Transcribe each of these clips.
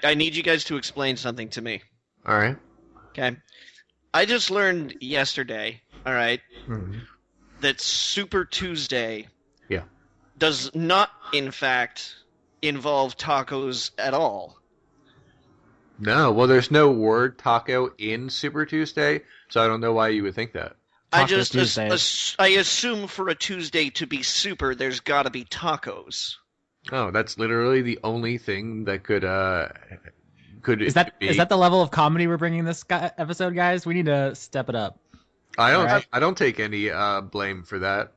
I need you guys to explain something to me. All right. Okay. I just learned yesterday, all right, that Super Tuesday does not, in fact, involve tacos at all. No, well, there's no word taco in Super Tuesday, so I don't know why you would think that. I assume for a Tuesday to be super, there's got to be tacos. Oh, that's literally the only thing that could Is that the level of comedy we're bringing this episode, guys? We need to step it up. I don't take any blame for that.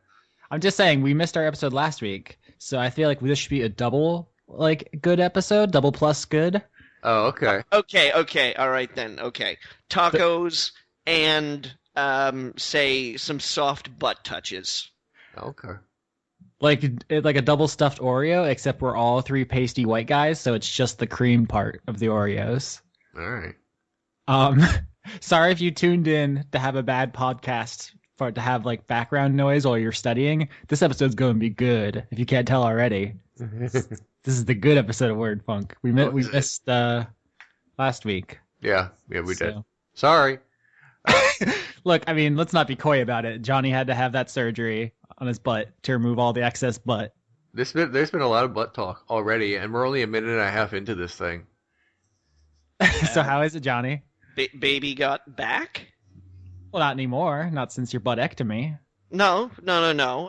I'm just saying we missed our episode last week, so I feel like this should be a double good episode, double plus good. Oh, okay. Okay, all right then. Okay, tacos and say some soft butt touches. Okay. Like a double stuffed Oreo, except we're all three pasty white guys, so it's just the cream part of the Oreos. All right. Sorry if you tuned in to have a bad podcast for it to have like background noise while you're studying. This episode's going to be good, if you can't tell already. This is the good episode of Word Funk. We missed last week. Yeah, we did. Sorry. Look, I mean, let's not be coy about it. Johnny had to have that surgery on his butt to remove all the excess butt. There's been a lot of butt talk already, and we're only a minute and a half into this thing. So how is it, Johnny? Baby got back? Well, not anymore. Not since your buttectomy. No.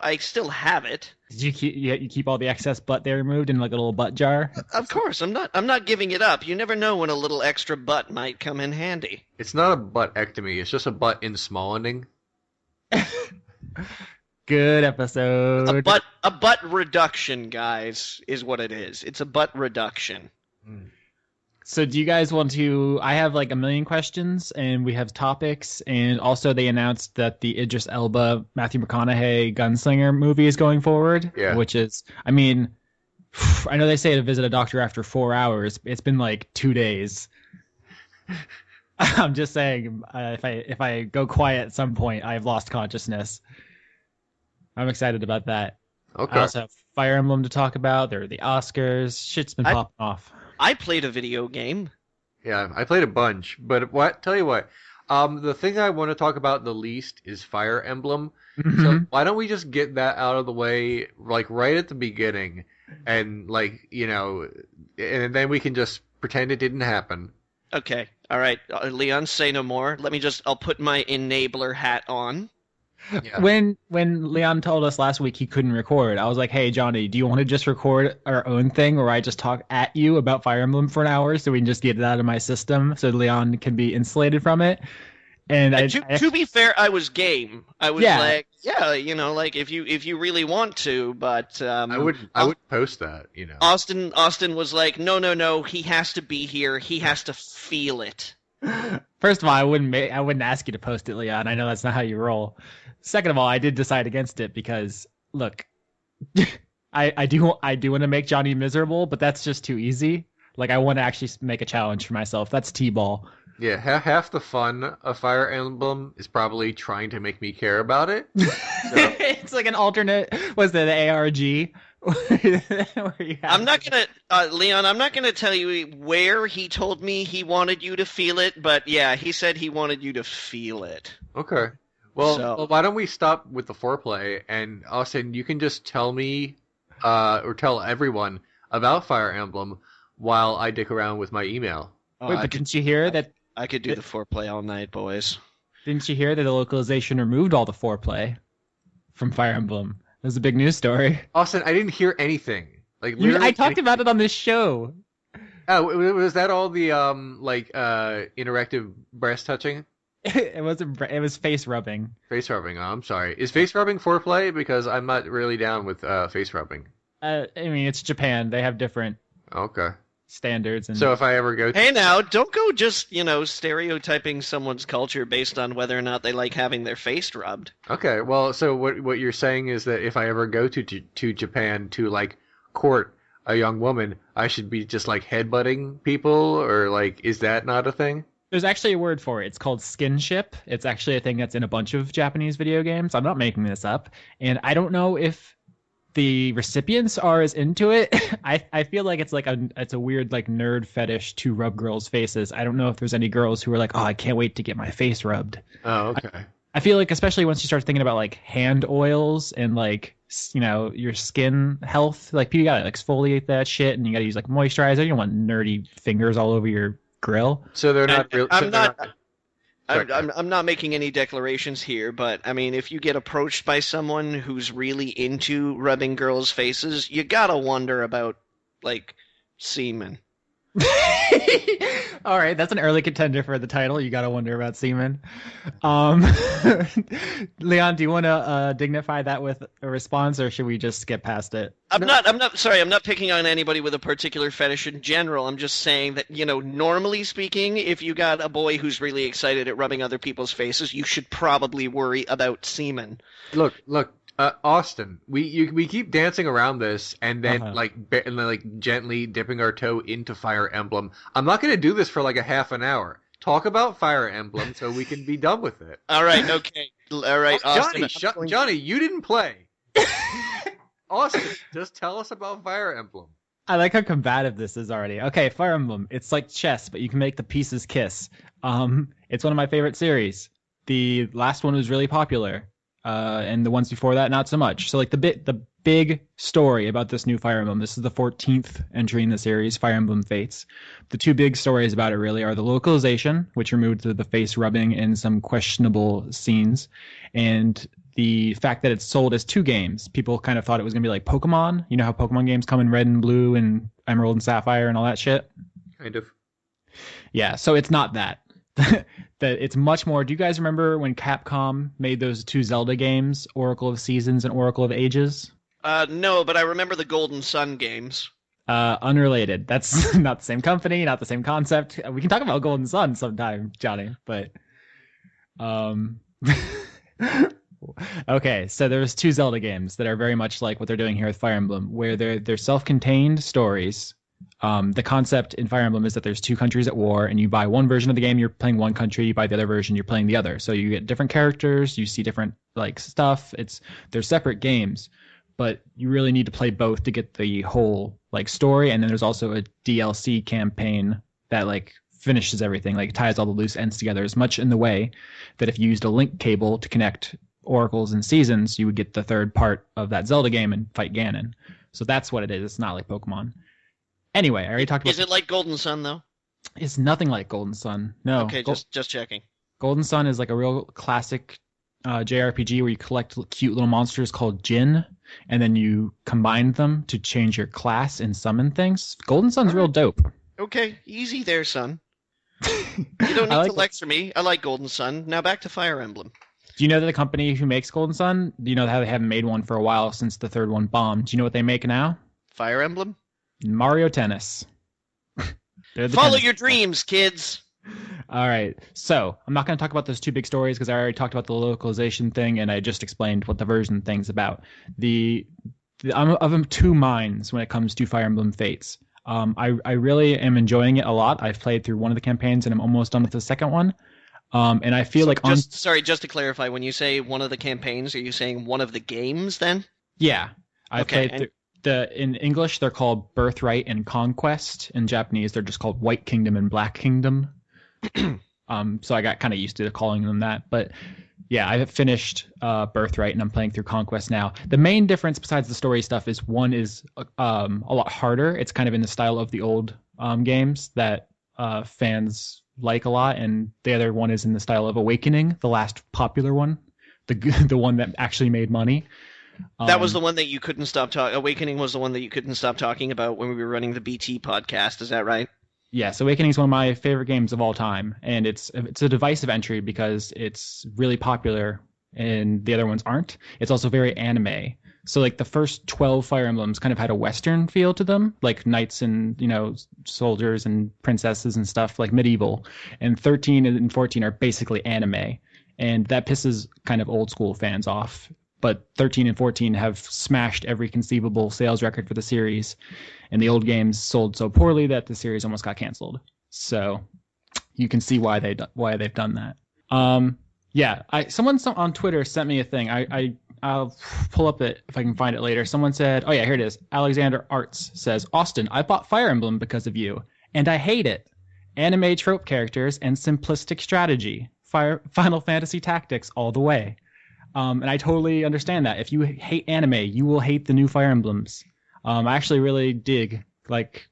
I still have it. Did you keep all the excess butt there removed in like a little butt jar? Of course, I'm not giving it up. You never know when a little extra butt might come in handy. It's not a buttectomy. It's just a butt in smallening. Good episode. A butt reduction, guys, is what it is. It's a butt reduction. So do you guys want to... I have like a million questions, and we have topics, and also they announced that the Idris Elba, Matthew McConaughey Gunslinger movie is going forward, which is... I mean, I know they say to visit a doctor after 4 hours. It's been like 2 days. I'm just saying, if I go quiet at some point, I've lost consciousness. I'm excited about that. Okay. I also have Fire Emblem to talk about. There are the Oscars. Shit's been popping off. I played a video game. Yeah, I played a bunch. But tell you what, the thing I want to talk about the least is Fire Emblem. Mm-hmm. So why don't we just get that out of the way, like right at the beginning, and like and then we can just pretend it didn't happen. Okay, all right, Leon, say no more. I'll put my enabler hat on. Yeah. When Leon told us last week he couldn't record, I was like, hey, Johnny, do you want to just record our own thing where I just talk at you about Fire Emblem for an hour so we can just get it out of my system so Leon can be insulated from it? And to be fair, I was game. I was like, like if you really want to, but I would post that, Austin was like, no, he has to be here. He has to feel it. First of all, I wouldn't ask you to post it, Leon. I know that's not how you roll. Second of all, I did decide against it because, look, I do want to make Johnny miserable, but that's just too easy. Like, I want to actually make a challenge for myself. That's T-ball. Yeah, half the fun of Fire Emblem is probably trying to make me care about it. So. It's like an alternate, was it the ARG? I'm not gonna, Leon, I'm not gonna tell you where he told me he wanted you to feel it, but yeah, he said he wanted you to feel it. Okay. Well, why don't we stop with the foreplay, and Austin, you can just tell me, or tell everyone about Fire Emblem while I dick around with my email. Wait, but didn't you hear that? I could do the foreplay all night, boys. Didn't you hear that the localization removed all the foreplay from Fire Emblem? It was a big news story. Austin, I didn't hear anything. Like I talked about it on this show. Oh, was that all the interactive breast touching? It was face rubbing. Face rubbing. Oh, I'm sorry. Is face rubbing foreplay? Because I'm not really down with face rubbing. I mean, it's Japan. They have different standards. And... So if I ever go... Hey, now, don't go just, stereotyping someone's culture based on whether or not they like having their face rubbed. Okay, well, so what you're saying is that if I ever go to Japan to, like, court a young woman, I should be just, like, headbutting people? Or, like, is that not a thing? There's actually a word for it. It's called skinship. It's actually a thing that's in a bunch of Japanese video games. I'm not making this up. And I don't know if the recipients are as into it. I feel like it's a weird like nerd fetish to rub girls' faces. I don't know if there's any girls who are like, oh, I can't wait to get my face rubbed. Oh, okay. I feel like especially once you start thinking about like hand oils and like your skin health, like you gotta exfoliate that shit and you gotta use like moisturizer. You don't want nerdy fingers all over your grill. So they're not real. I'm not making any declarations here, but I mean, if you get approached by someone who's really into rubbing girls' faces, you gotta wonder about like semen. All right, that's an early contender for the title. You gotta wonder about semen. Leon, do you want to dignify that with a response, or should we just skip past it? I'm not picking on anybody with a particular fetish in general. I'm just saying that, normally speaking, if you got a boy who's really excited at rubbing other people's faces, you should probably worry about semen. Look, Austin, we keep dancing around this and then gently dipping our toe into Fire Emblem. I'm not going to do this for like a half an hour. Talk about Fire Emblem so we can be done with it. All right, okay. All right, Austin. Johnny, you didn't play. Austin, just tell us about Fire Emblem. I like how combative this is already. Okay, Fire Emblem. It's like chess, but you can make the pieces kiss. It's one of my favorite series. The last one was really popular. And the ones before that, not so much. So like the big story about this new Fire Emblem, this is the 14th entry in the series, Fire Emblem Fates. The two big stories about it really are the localization, which removed the face rubbing and some questionable scenes, and the fact that it's sold as two games. People kind of thought it was going to be like Pokemon. You know how Pokemon games come in red and blue and emerald and sapphire and all that shit? Kind of. Yeah, so it's not that. That it's much more. Do you guys remember when Capcom made those two Zelda games, Oracle of Seasons and Oracle of Ages? No, but I remember the Golden Sun games. Unrelated. That's not the same company, not the same concept. We can talk about Golden Sun sometime, Johnny, but okay, so there's two Zelda games that are very much like what they're doing here with Fire Emblem, where they're self-contained stories. The concept in Fire Emblem is that there's two countries at war, and you buy one version of the game, you're playing one country, you buy the other version, you're playing the other. So you get different characters, you see different like stuff. They're separate games, but you really need to play both to get the whole like story. And then there's also a DLC campaign that like finishes everything, like ties all the loose ends together, as much in the way that if you used a link cable to connect Oracles and Seasons, you would get the third part of that Zelda game and fight Ganon. So that's what it is. It's not like Pokemon. Anyway, I already talked about... Is it like Golden Sun, though? It's nothing like Golden Sun. No. Okay, just checking. Golden Sun is like a real classic JRPG where you collect cute little monsters called Jinn, and then you combine them to change your class and summon things. Golden Sun's real dope. Okay, easy there, son. You don't need to lecture me. I like Golden Sun. Now back to Fire Emblem. Do you know that the company who makes Golden Sun, do you know how they haven't made one for a while since the third one bombed? Do you know what they make now? Fire Emblem? Mario Tennis. Follow your dreams, kids. All right. So I'm not going to talk about those two big stories because I already talked about the localization thing and I just explained what the version thing's about. I'm of two minds when it comes to Fire Emblem Fates. I really am enjoying it a lot. I've played through one of the campaigns and I'm almost done with the second one. And I feel just to clarify, when you say one of the campaigns, are you saying one of the games then? Yeah. I've played through. In English, they're called Birthright and Conquest. In Japanese, they're just called White Kingdom and Black Kingdom. So I got kind of used to calling them that. But yeah, I have finished Birthright and I'm playing through Conquest now. The main difference besides the story stuff is one is a lot harder. It's kind of in the style of the old games that fans like a lot. And the other one is in the style of Awakening, the last popular one, the one that actually made money. That was the one that you couldn't stop talking. Awakening was the one that you couldn't stop talking about when we were running the BT podcast. Is that right? Yes, Awakening is one of my favorite games of all time, and it's a divisive entry because it's really popular and the other ones aren't. It's also very anime. So like the first 12 Fire Emblems kind of had a Western feel to them, like knights and soldiers and princesses and stuff, like medieval. And 13 and 14 are basically anime, and that pisses kind of old school fans off. But 13 and 14 have smashed every conceivable sales record for the series, and the old games sold so poorly that the series almost got canceled. So you can see why they've done that. Yeah, someone on Twitter sent me a thing. I I'll pull up it if I can find it later. Someone said, oh yeah, here it is. Alexander Arts says, Austin, I bought Fire Emblem because of you, and I hate it. Anime trope characters and simplistic strategy. Final Fantasy Tactics all the way. And I totally understand that. If you hate anime, you will hate the new Fire Emblems. I actually really dig like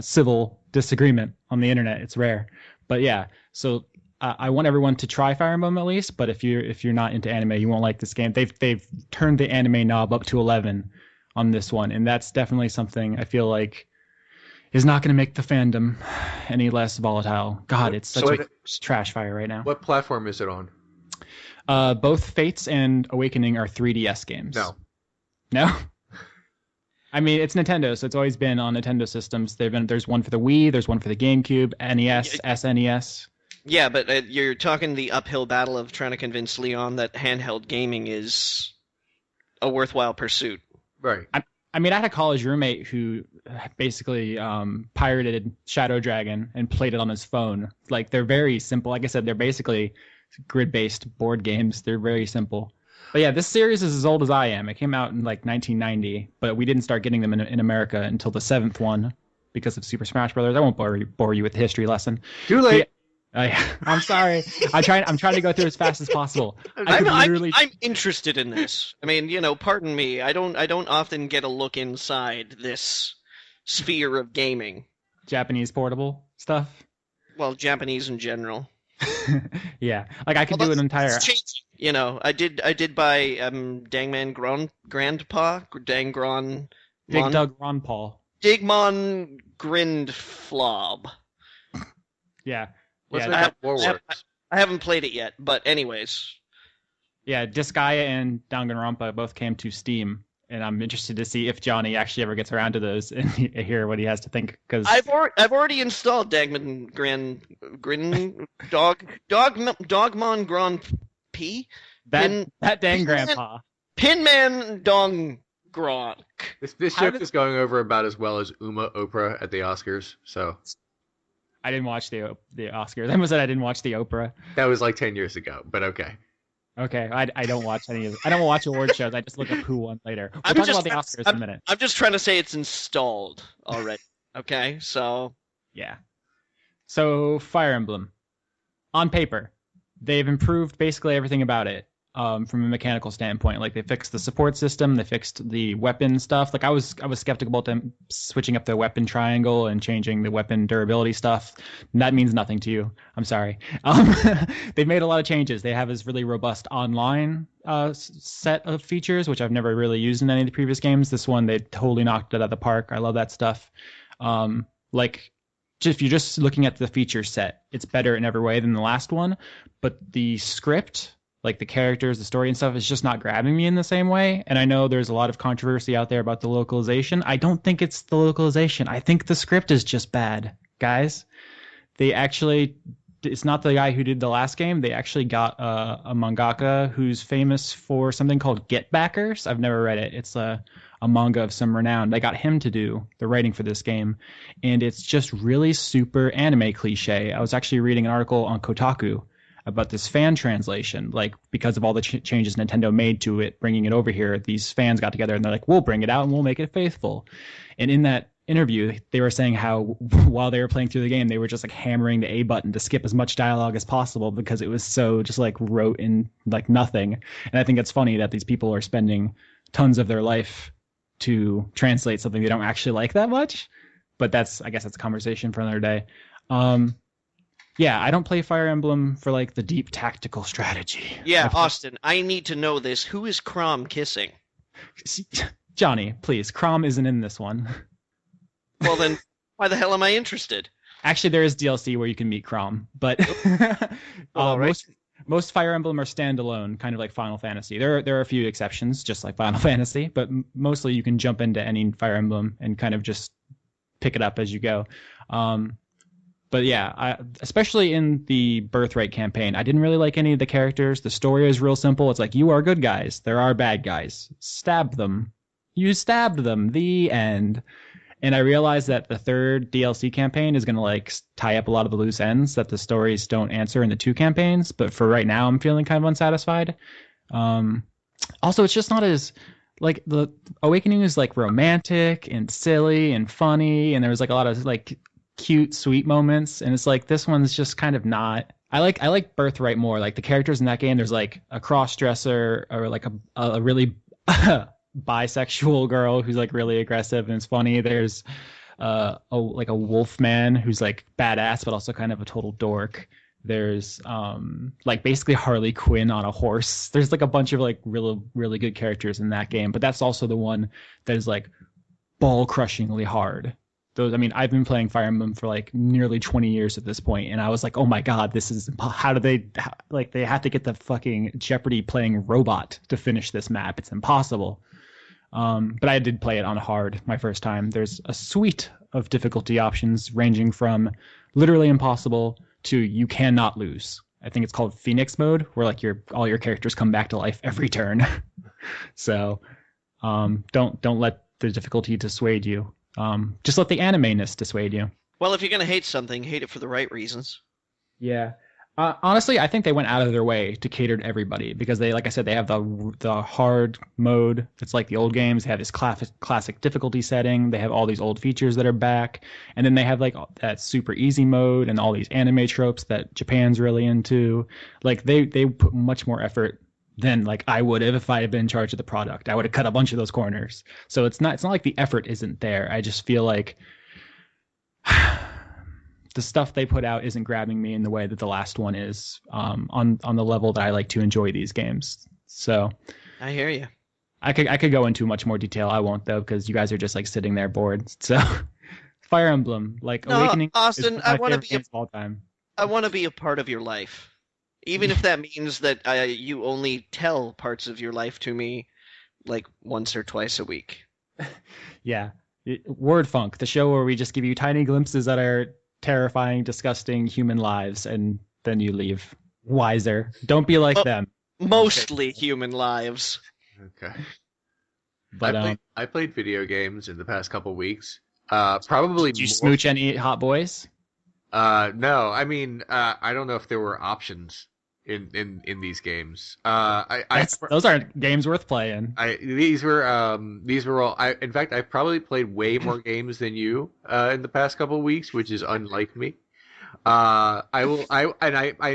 civil disagreement on the internet. It's rare, but yeah. So I want everyone to try Fire Emblem at least. But if you're not into anime, you won't like this game. They've turned the anime knob up to 11 on this one, and that's definitely something I feel like is not going to make the fandom any less volatile. God, it's such a trash fire right now. What platform is it on? Both Fates and Awakening are 3DS games. No? I mean, it's Nintendo, so it's always been on Nintendo systems. There's one for the Wii, there's one for the GameCube, NES, SNES. Yeah, but you're talking the uphill battle of trying to convince Leon that handheld gaming is a worthwhile pursuit. Right. I mean, I had a college roommate who basically pirated Shadow Dragon and played it on his phone. Like, they're very simple. Like I said, they're basically grid-based board games. They're very simple. But yeah, this series is as old as I am. It came out in like 1990, but we didn't start getting them in America until the 7th one because of Super Smash Brothers. I won't bore you with the history lesson. Too late. I'm sorry. I'm trying to go through as fast as possible. I'm interested in this. I mean, pardon me. I don't often get a look inside this sphere of gaming. Japanese portable stuff. Well, Japanese in general. Yeah, like I could do an entire. It's changing. I did buy Dangman Grandpa Dangron. Dig Dug Ron Paul. Digmon Grindflob. Yeah. I haven't played it yet, but anyways. Yeah, Disgaea and Danganronpa both came to Steam, and I'm interested to see if Johnny actually ever gets around to those and hear what he has to think. Because I've already installed Dagman Dogmon Grand P. That dang grandpa. Pinman Dong Gronk. This joke is going over about as well as Uma Oprah at the Oscars. So. I didn't watch the Oscars. I almost said I didn't watch the Oprah. That was like 10 years ago, but okay. Okay, I don't watch any of it. I don't watch award shows. I just look up who won later. We'll talk about the Oscars in a minute. I'm just trying to say it's installed already. Okay, so. Yeah. So, Fire Emblem. On paper, they've improved basically everything about it. From a mechanical standpoint, like they fixed the support system, they fixed the weapon stuff. Like I was skeptical about them switching up the weapon triangle and changing the weapon durability stuff. And that means nothing to you. I'm sorry. They've made a lot of changes. They have this really robust online set of features, which I've never really used in any of the previous games. This one, they totally knocked it out of the park. I love that stuff. If you're just looking at the feature set, it's better in every way than the last one. But the script, like the characters, the story and stuff, is just not grabbing me in the same way. And I know there's a lot of controversy out there about the localization. I don't think it's the localization. I think the script is just bad, guys. It's not the guy who did the last game. They actually got a mangaka who's famous for something called Get Backers. I've never read it. It's a manga of some renown. They got him to do the writing for this game. And it's just really super anime cliche. I was actually reading an article on Kotaku about this fan translation, like because of all the changes Nintendo made to it, bringing it over here, these fans got together and they're like, we'll bring it out and we'll make it faithful. And in that interview, they were saying how while they were playing through the game, they were just like hammering the A button to skip as much dialogue as possible because it was so just like rote and like nothing. And I think it's funny that these people are spending tons of their life to translate something they don't actually like that much. But I guess that's a conversation for another day. Yeah, I don't play Fire Emblem for like the deep tactical strategy. Yeah, Austin, I need to know this. Who is Crom kissing? Johnny, please. Crom isn't in this one. Well then, why the hell am I interested? Actually, there is DLC where you can meet Crom, but right. Most Fire Emblem are standalone, kind of like Final Fantasy. There are a few exceptions, just like Final Fantasy, but mostly you can jump into any Fire Emblem and kind of just pick it up as you go. But yeah, especially in the Birthright campaign, I didn't really like any of the characters. The story is real simple. It's like, you are good guys. There are bad guys. Stab them. You stabbed them. The end. And I realized that the third DLC campaign is going to like tie up a lot of the loose ends that the stories don't answer in the two campaigns. But for right now, I'm feeling kind of unsatisfied. Also, it's just not as like the Awakening is like romantic and silly and funny, and there was like a lot of like cute, sweet moments, and it's like this one's just kind of not. I like Birthright more. Like the characters in that game, there's like a cross dresser or like a really bisexual girl who's like really aggressive and it's funny. There's like a wolf man who's like badass but also kind of a total dork. There's like basically Harley Quinn on a horse. There's like a bunch of like really good characters in that game, but that's also the one that is like ball crushingly hard. Those, I mean, I've been playing Fire Emblem for like nearly 20 years at this point, and I was like, oh my god, this is how do they like they have to get the fucking Jeopardy playing robot to finish this map? It's impossible. But I did play it on hard my first time. There's a suite of difficulty options ranging from literally impossible to you cannot lose. I think it's called Phoenix mode, where like all your characters come back to life every turn. So don't let the difficulty dissuade you. Just let the anime-ness dissuade you. Well, if you're gonna hate something, hate it for the right reasons. Yeah. Honestly, I think they went out of their way to cater to everybody because they, like I said, they have the hard mode. It's like the old games. They have this classic difficulty setting. They have all these old features that are back, and then they have like that super easy mode and all these anime tropes that Japan's really into. Like they put much more effort than like I would have if I had been in charge of the product. I would have cut a bunch of those corners. So it's not like the effort isn't there. I just feel like the stuff they put out isn't grabbing me in the way that the last one is, on the level that I like to enjoy these games. So I hear you. I could go into much more detail. I won't though, because you guys are just like sitting there bored. So Fire Emblem, like No, Awakening, Austin, is I my want to favorite be game of all time. I want to be a part of your life, even if that means that you only tell parts of your life to me like once or twice a week. Yeah, Word Funk, the show where we just give you tiny glimpses that are terrifying, disgusting human lives, and then you leave wiser. Don't be like them. Mostly human lives. Okay. But I played video games in the past couple weeks. Probably. Did you smooch any hot boys? No. I mean, I don't know if there were options in these games. Those aren't games worth playing. These were all. In fact, I probably played way more games than you in the past couple of weeks, which is unlike me. I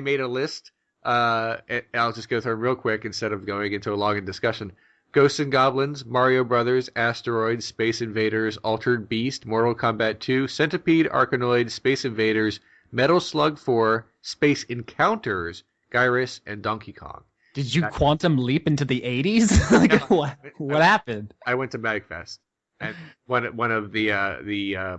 made a list. And I'll just go through them real quick instead of going into a long discussion. Ghosts and Goblins, Mario Brothers, Asteroids, Space Invaders, Altered Beast, Mortal Kombat 2, Centipede, Arkanoid, Space Invaders, Metal Slug 4, Space Encounters, Gyruss, and Donkey Kong. Did you quantum leap into the 80s? Like, what happened? I went to MAGFest, and one of the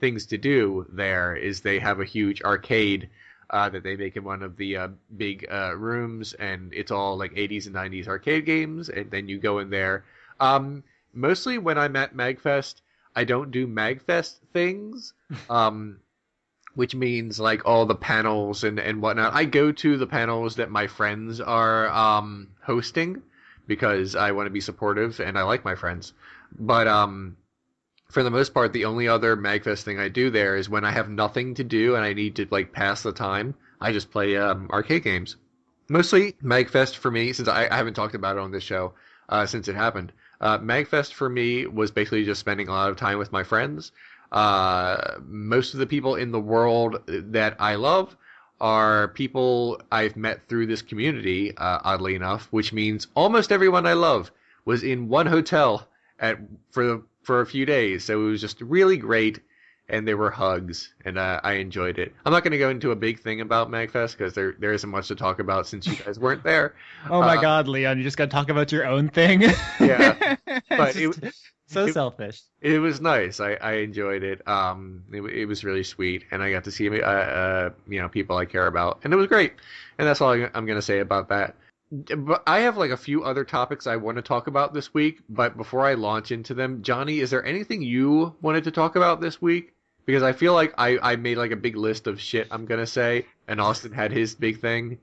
things to do there is they have a huge arcade that they make in one of the big rooms, and it's all like 80s and 90s arcade games, and then you go in there. Mostly when I'm at MAGFest, I don't do MAGFest things. Which means like all the panels and whatnot. I go to the panels that my friends are hosting because I want to be supportive and I like my friends. But for the most part, the only other MAGFest thing I do there is when I have nothing to do and I need to like pass the time, I just play arcade games. Mostly MAGFest for me, since I haven't talked about it on this show since it happened. MAGFest for me was basically just spending a lot of time with my friends. Most of the people in the world that I love are people I've met through this community, oddly enough, which means almost everyone I love was in one hotel for a few days. So it was just really great, and there were hugs, and I enjoyed it. I'm not going to go into a big thing about MAGFest because there isn't much to talk about since you guys weren't there. Oh my God, Leon, you just got to talk about your own thing. Yeah, but so selfish. It was nice. I enjoyed it. It was really sweet, and I got to see people I care about, and it was great. And that's all I'm going to say about that. But I have like a few other topics I want to talk about this week. But before I launch into them, Johnny, is there anything you wanted to talk about this week? Because I feel like I made like a big list of shit I'm going to say, and Austin had his big thing.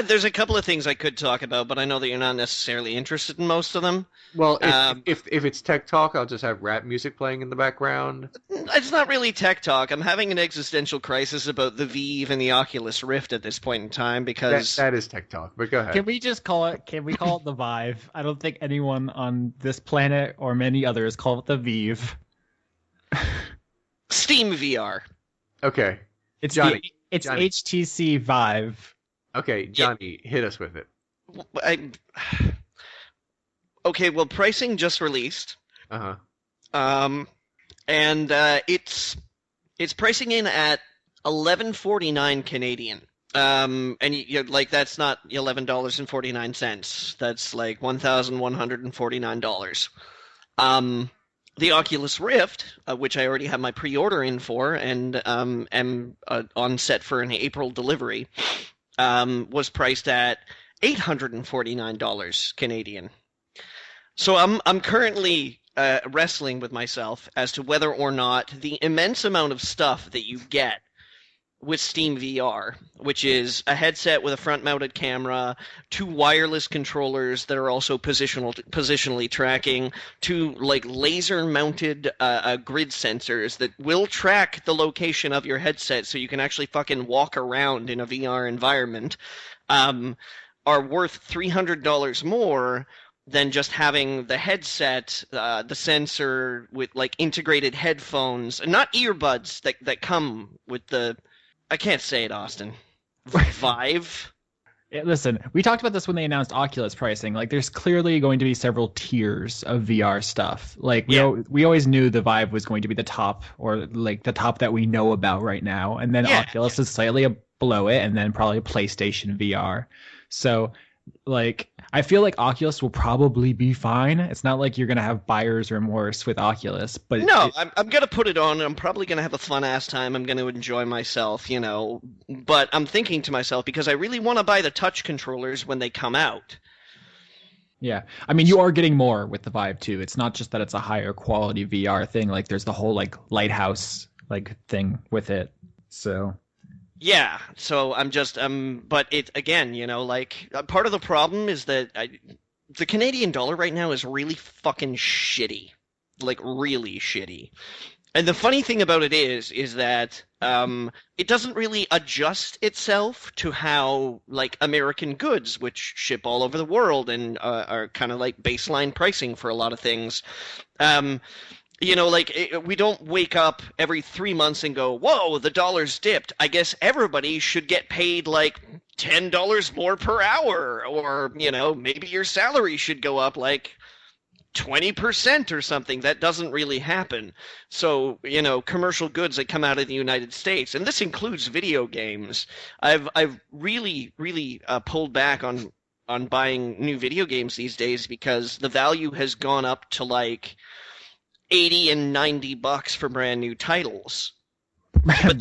There's a couple of things I could talk about, but I know that you're not necessarily interested in most of them. Well, if it's tech talk, I'll just have rap music playing in the background. It's not really tech talk. I'm having an existential crisis about the Vive and the Oculus Rift at this point in time because that is tech talk. But go ahead. Can we call it the Vive? I don't think anyone on this planet or many others call it the Vive. Steam VR. Okay. It's Johnny. HTC Vive. Okay, Johnny, hit us with it. Okay, well, pricing just released. Uh-huh. And it's pricing in at $11.49 Canadian. And like that's not $11.49. That's like $1,149. The Oculus Rift, which I already have my pre-order in for and am on set for an April delivery, was priced at $849 Canadian. So I'm currently wrestling with myself as to whether or not the immense amount of stuff that you get with Steam VR, which is a headset with a front-mounted camera, 2 wireless controllers that are also positionally tracking, 2 like laser-mounted grid sensors that will track the location of your headset so you can actually fucking walk around in a VR environment, are worth $300 more than just having the headset, the sensor with like integrated headphones, not earbuds that come with the. I can't say it, Austin. Vive. Yeah, listen, we talked about this when they announced Oculus pricing. Like, there's clearly going to be several tiers of VR stuff. Like, we always knew the Vive was going to be the top, or like the top that we know about right now, and then Oculus is slightly below it, and then probably PlayStation VR. So, like, I feel like Oculus will probably be fine. It's not like you're going to have buyer's remorse with Oculus. But no, I'm going to put it on, and I'm probably going to have a fun-ass time. I'm going to enjoy myself, you know. But I'm thinking to myself, because I really want to buy the touch controllers when they come out. Yeah. I mean, you are getting more with the Vive, too. It's not just that it's a higher quality VR thing. Like, there's the whole, like, lighthouse, like, thing with it. So... Yeah, so but it, again, you know, like, part of the problem is that the Canadian dollar right now is really fucking shitty. Like, really shitty. And the funny thing about it is that it doesn't really adjust itself to how, like, American goods, which ship all over the world and are kind of like baseline pricing for a lot of things, you know, like, we don't wake up every 3 months and go, whoa, the dollar's dipped. I guess everybody should get paid, like, $10 more per hour. Or, you know, maybe your salary should go up, like, 20% or something. That doesn't really happen. So, you know, commercial goods that come out of the United States, and this includes video games, I've really, really pulled back on buying new video games these days because the value has gone up to, like, $80 and $90 for brand new titles.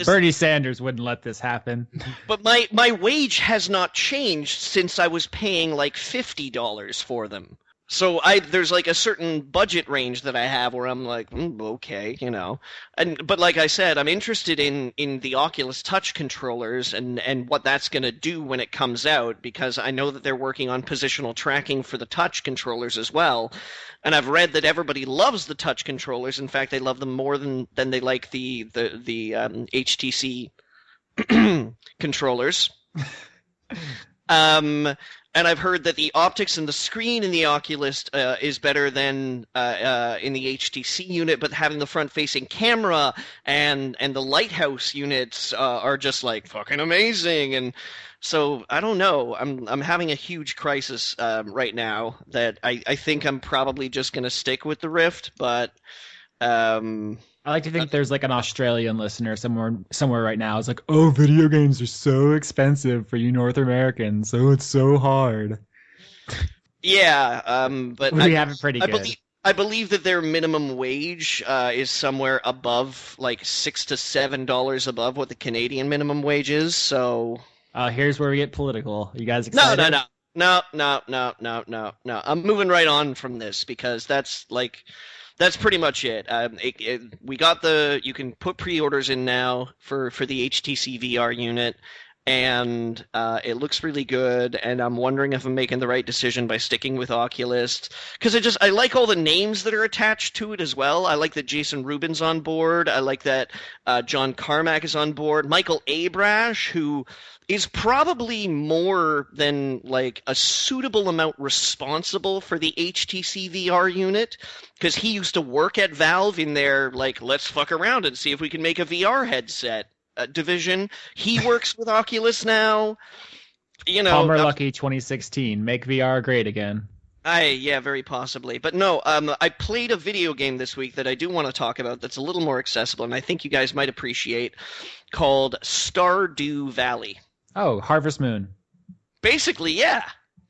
Bernie Sanders wouldn't let this happen. But my wage has not changed since I was paying like $50 for them. So there's like a certain budget range that I have where I'm like, okay, you know. But like I said, I'm interested in the Oculus Touch controllers and what that's going to do when it comes out, because I know that they're working on positional tracking for the Touch controllers as well. And I've read that everybody loves the Touch controllers. In fact, they love them more than they like the HTC controllers. And I've heard that the optics and the screen in the Oculus is better than in the HTC unit, but having the front-facing camera and the lighthouse units are just like fucking amazing. And so I don't know. I'm having a huge crisis right now that I think I'm probably just going to stick with the Rift, but. I like to think there's like an Australian listener somewhere right now. It's like, oh, video games are so expensive for you North Americans, so it's so hard. Yeah, but we have it pretty good. I believe that their minimum wage is somewhere above, like $6 to $7 above what the Canadian minimum wage is. So here's where we get political. You guys excited? No. I'm moving right on from this because that's pretty much it. We got you can put pre-orders in now for the HTC VR unit. and it looks really good, and I'm wondering if I'm making the right decision by sticking with Oculus, because I like all the names that are attached to it as well. I like that Jason Rubin's on board. I like that John Carmack is on board. Michael Abrash, who is probably more than like a suitable amount responsible for the HTC VR unit, because he used to work at Valve in their like, let's fuck around and see if we can make a VR headset division. He works with Oculus now. You know, Palmer Luckey 2016, make VR great again. Yeah, very possibly. But no, I played a video game this week that I do want to talk about that's a little more accessible, and I think you guys might appreciate, called Stardew Valley. Oh, Harvest Moon. Basically, yeah.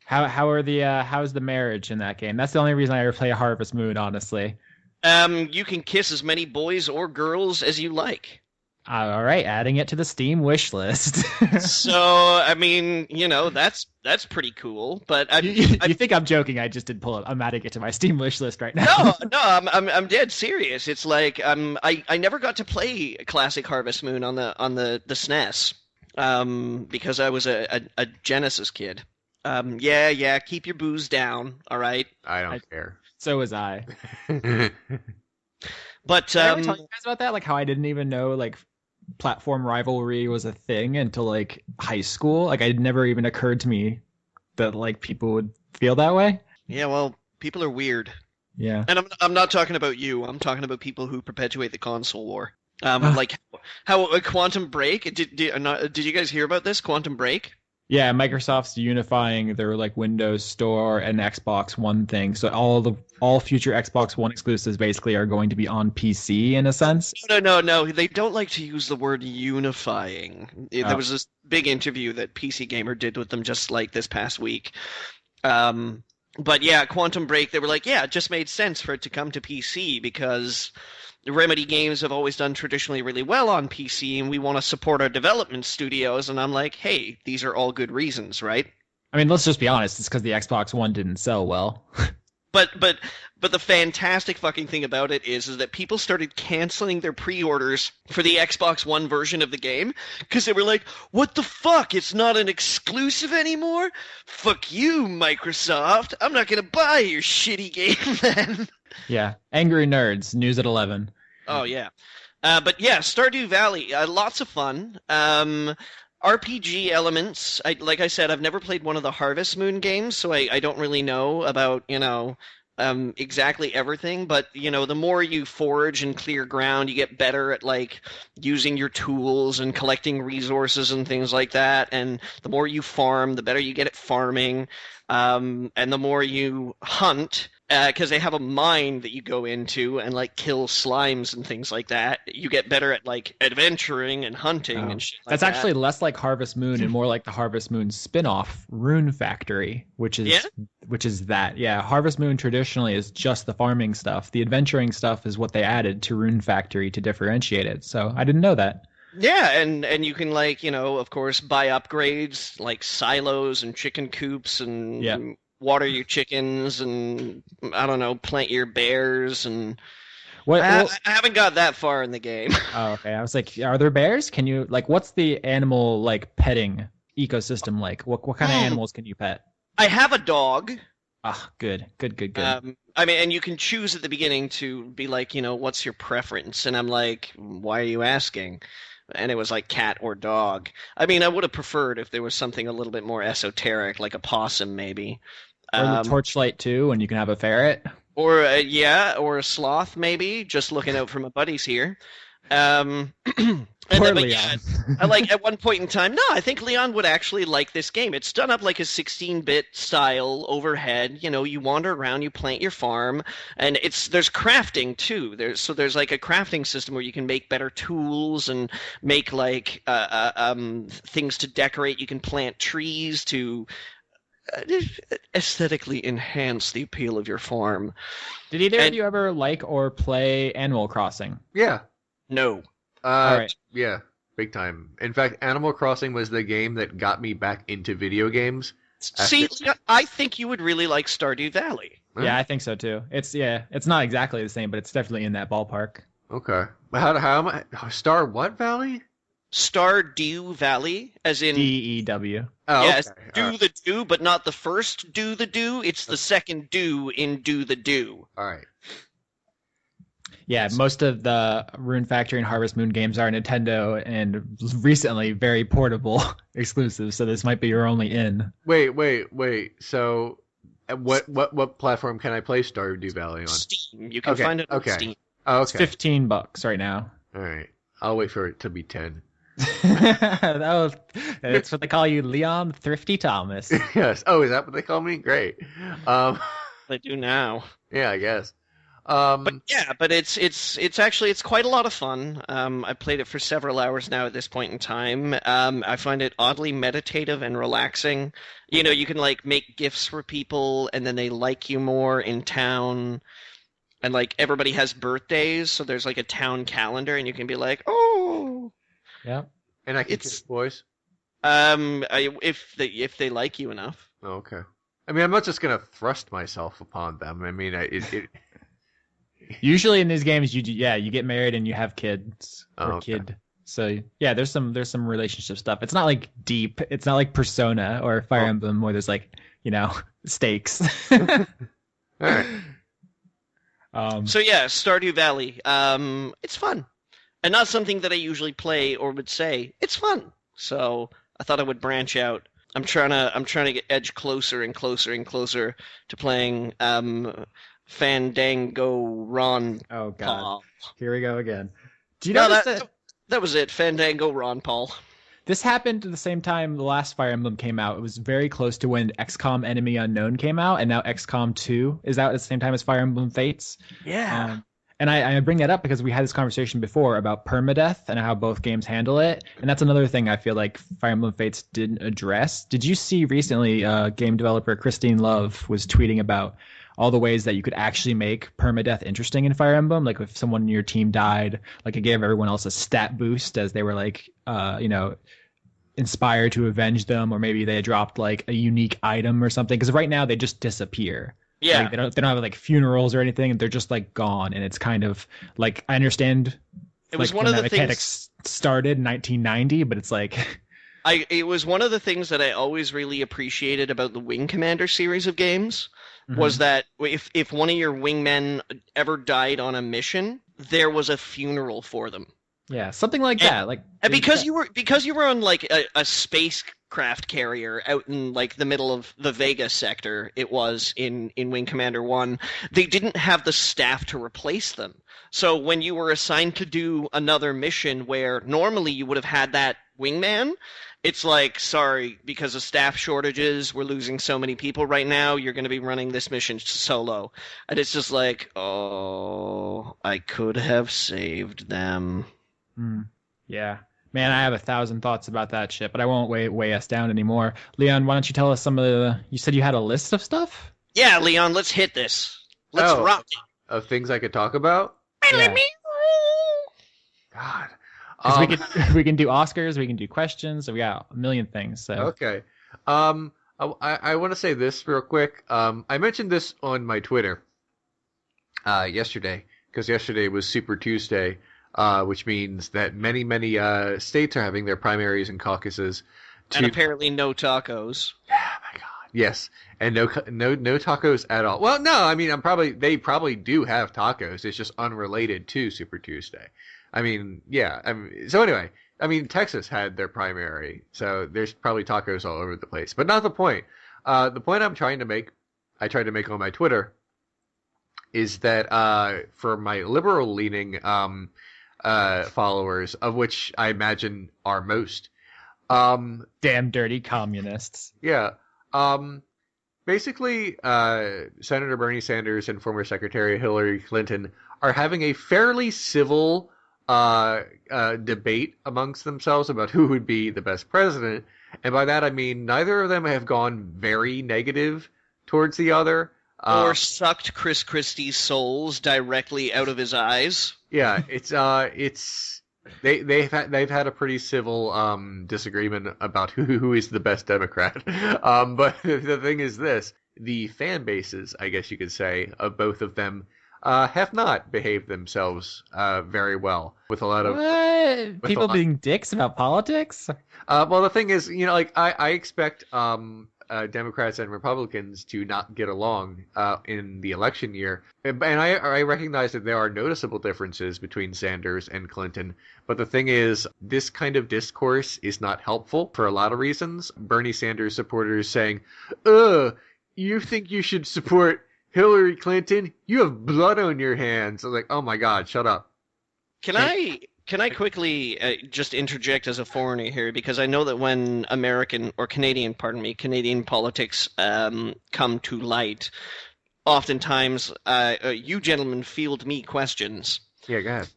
How's the marriage in that game? That's the only reason I ever play Harvest Moon, honestly. You can kiss as many boys or girls as you like. All right, adding it to the Steam wish list. So, I mean, you know, that's pretty cool. But you think I'm joking? I just did pull it. I'm adding it to my Steam wish list right now. No, I'm dead serious. It's like I never got to play classic Harvest Moon on the SNES, because I was a Genesis kid. Yeah, keep your booze down. All right. I don't care. So was I. But did I ever tell you guys about that? Like how I didn't even know like platform rivalry was a thing until like high school. Like it never even occurred to me that like people would feel that way. Yeah, well, people are weird. Yeah. And I'm not talking about you. I'm talking about people who perpetuate the console war. Like how Quantum Break. Did you guys hear about this? Quantum Break? Yeah, Microsoft's unifying their like Windows Store and Xbox One thing. So all future Xbox One exclusives basically are going to be on PC in a sense. No. They don't like to use the word unifying. There was this big interview that PC Gamer did with them just like this past week. But yeah, Quantum Break, they were like, yeah, it just made sense for it to come to PC because Remedy games have always done traditionally really well on PC, and we want to support our development studios. And I'm like, hey, these are all good reasons, right? I mean, let's just be honest. It's because the Xbox One didn't sell well. But the fantastic fucking thing about it is that people started canceling their pre-orders for the Xbox One version of the game because they were like, what the fuck? It's not an exclusive anymore? Fuck you, Microsoft. I'm not going to buy your shitty game then. Yeah. Angry Nerds, news at 11. Oh, yeah. But yeah, Stardew Valley, lots of fun. RPG elements. Like I said, I've never played one of the Harvest Moon games, so I don't really know about, exactly everything. But, the more you forage and clear ground, you get better at, like, using your tools and collecting resources and things like that. And the more you farm, the better you get at farming. And the more you hunt, because they have a mine that you go into and like kill slimes and things like that, you get better at like adventuring and hunting and shit like That's that. actually less like Harvest Moon and more like the Harvest Moon spin-off, Rune Factory, which is that. Yeah, Harvest Moon traditionally is just the farming stuff. The adventuring stuff is what they added to Rune Factory to differentiate it. So I didn't know that. Yeah, and you can like, of course, buy upgrades like silos and chicken coops and water your chickens and, I don't know, plant your bears and... I haven't got that far in the game. Oh, okay. I was like, are there bears? Can you, like, what's the animal, like, petting ecosystem like? What kind of animals can you pet? I have a dog. Ah, good. I mean, and you can choose at the beginning to be like, what's your preference? And I'm like, why are you asking? And it was like cat or dog. I mean, I would have preferred if there was something a little bit more esoteric, like a possum maybe. Or the Torchlight 2, and you can have a ferret. Or or a sloth maybe, just looking out for my buddies here. Leon. I like at one point in time. No, I think Leon would actually like this game. It's done up like a 16-bit style overhead. You wander around, you plant your farm, and there's crafting too. There's like a crafting system where you can make better tools and make like things to decorate. You can plant trees to aesthetically enhance the appeal of your farm. Did either of you ever like or play Animal Crossing? Yeah. No. All right. Yeah, big time. In fact, Animal Crossing was the game that got me back into video games. See, I think you would really like Stardew Valley. Yeah, I think so too. It's not exactly the same, but it's definitely in that ballpark. Okay. How am I? Star what Valley? Stardew Valley, as in DEW. Oh, yes, okay. do Right. the do, but not the first do the do. It's the second do in do the do. All right. Yeah, most of the Rune Factory and Harvest Moon games are Nintendo and recently very portable exclusives. So this might be your only in. Wait. So, what platform can I play Stardew Valley on? Steam. You can find it on Steam. Oh, It's okay. $15 right now. All right. I'll wait for it to be 10. That's what they call you, Leon Thrifty Thomas. Yes. Oh, is that what they call me? Great. They do now. Yeah, I guess. But it's quite a lot of fun. I've played it for several hours now at this point in time. I find it oddly meditative and relaxing. You know, you can like make gifts for people and then they like you more in town. And like everybody has birthdays, so there's like a town calendar and you can be like, "Oh." Yeah. And I can kiss boys? If they like you enough. Oh, okay. I mean, I'm not just gonna thrust myself upon them. I mean, Usually in these games, you get married and you have kids or okay. kid. So yeah, there's some relationship stuff. It's not like deep. It's not like Persona or Fire Emblem where there's like stakes. All right. So yeah, Stardew Valley. It's fun, and not something that I usually play or would say. It's fun. So I thought I would branch out. I'm trying to get edge closer and closer and closer to playing Fandango Ron. Oh God, Paul. Here we go again. Do you know that was it? Fandango Ron Paul. This happened at the same time the last Fire Emblem came out. It was very close to when XCOM Enemy Unknown came out, and now XCOM 2 is out at the same time as Fire Emblem Fates. Yeah. And I bring that up because we had this conversation before about permadeath and how both games handle it. And that's another thing I feel like Fire Emblem Fates didn't address. Did you see recently game developer Christine Love was tweeting about all the ways that you could actually make permadeath interesting in Fire Emblem? Like if someone in your team died, like it gave everyone else a stat boost as they were like, inspired to avenge them, or maybe they dropped like a unique item or something. Because right now they just disappear. Yeah. Like, they don't have like funerals or anything, and they're just like gone. And it's kind of like, I understand it was like, one when of that the mechanics started in 1990, but it's like it was one of the things that I always really appreciated about the Wing Commander series of games was that if one of your wingmen ever died on a mission, there was a funeral for them. yeah, something like that. Like, and because you were on like a spacecraft carrier out in like the middle of the Vega sector, it was in Wing Commander 1, they didn't have the staff to replace them. So when you were assigned to do another mission where normally you would have had that wingman, it's like, sorry, because of staff shortages, we're losing so many people right now, you're going to be running this mission solo. And it's just like, oh, I could have saved them. Yeah. Man, I have 1,000 thoughts about that shit, but I won't weigh us down anymore. Leon, why don't you tell us some of the... You said you had a list of stuff? Yeah, Leon, let's hit this. Let's rock it. Of things I could talk about? Yeah. God. We can do Oscars, we can do questions, so we got a million things. So Okay. I want to say this real quick. I mentioned this on my Twitter yesterday, because yesterday was Super Tuesday, which means that many states are having their primaries and caucuses. And apparently no tacos. Oh my God. Yes, and no tacos at all. Well, no, I mean they probably do have tacos. It's just unrelated to Super Tuesday. I mean, yeah. So anyway, I mean Texas had their primary, so there's probably tacos all over the place. But not the point. The point I tried to make on my Twitter, is that for my liberal-leaning followers, of which I imagine are most, damn dirty communists. Yeah. Basically, Senator Bernie Sanders and former Secretary Hillary Clinton are having a fairly civil debate amongst themselves about who would be the best president. And by that, I mean neither of them have gone very negative towards the other. Or sucked Chris Christie's souls directly out of his eyes. Yeah, they've had a pretty civil disagreement about who is the best Democrat. But the thing is this: the fan bases, I guess you could say, of both of them have not behaved themselves very well with a lot of what? People being dicks about politics. Well, the thing is, like I expect Democrats and Republicans to not get along in the election year, and I recognize that there are noticeable differences between Sanders and Clinton. But the thing is, this kind of discourse is not helpful for a lot of reasons. Bernie Sanders supporters saying, you think you should support Hillary Clinton? You have blood on your hands. I was like, oh my God, shut up. Can I quickly just interject as a foreigner here, because I know that when Canadian politics come to light, oftentimes you gentlemen field me questions. Yeah, go ahead.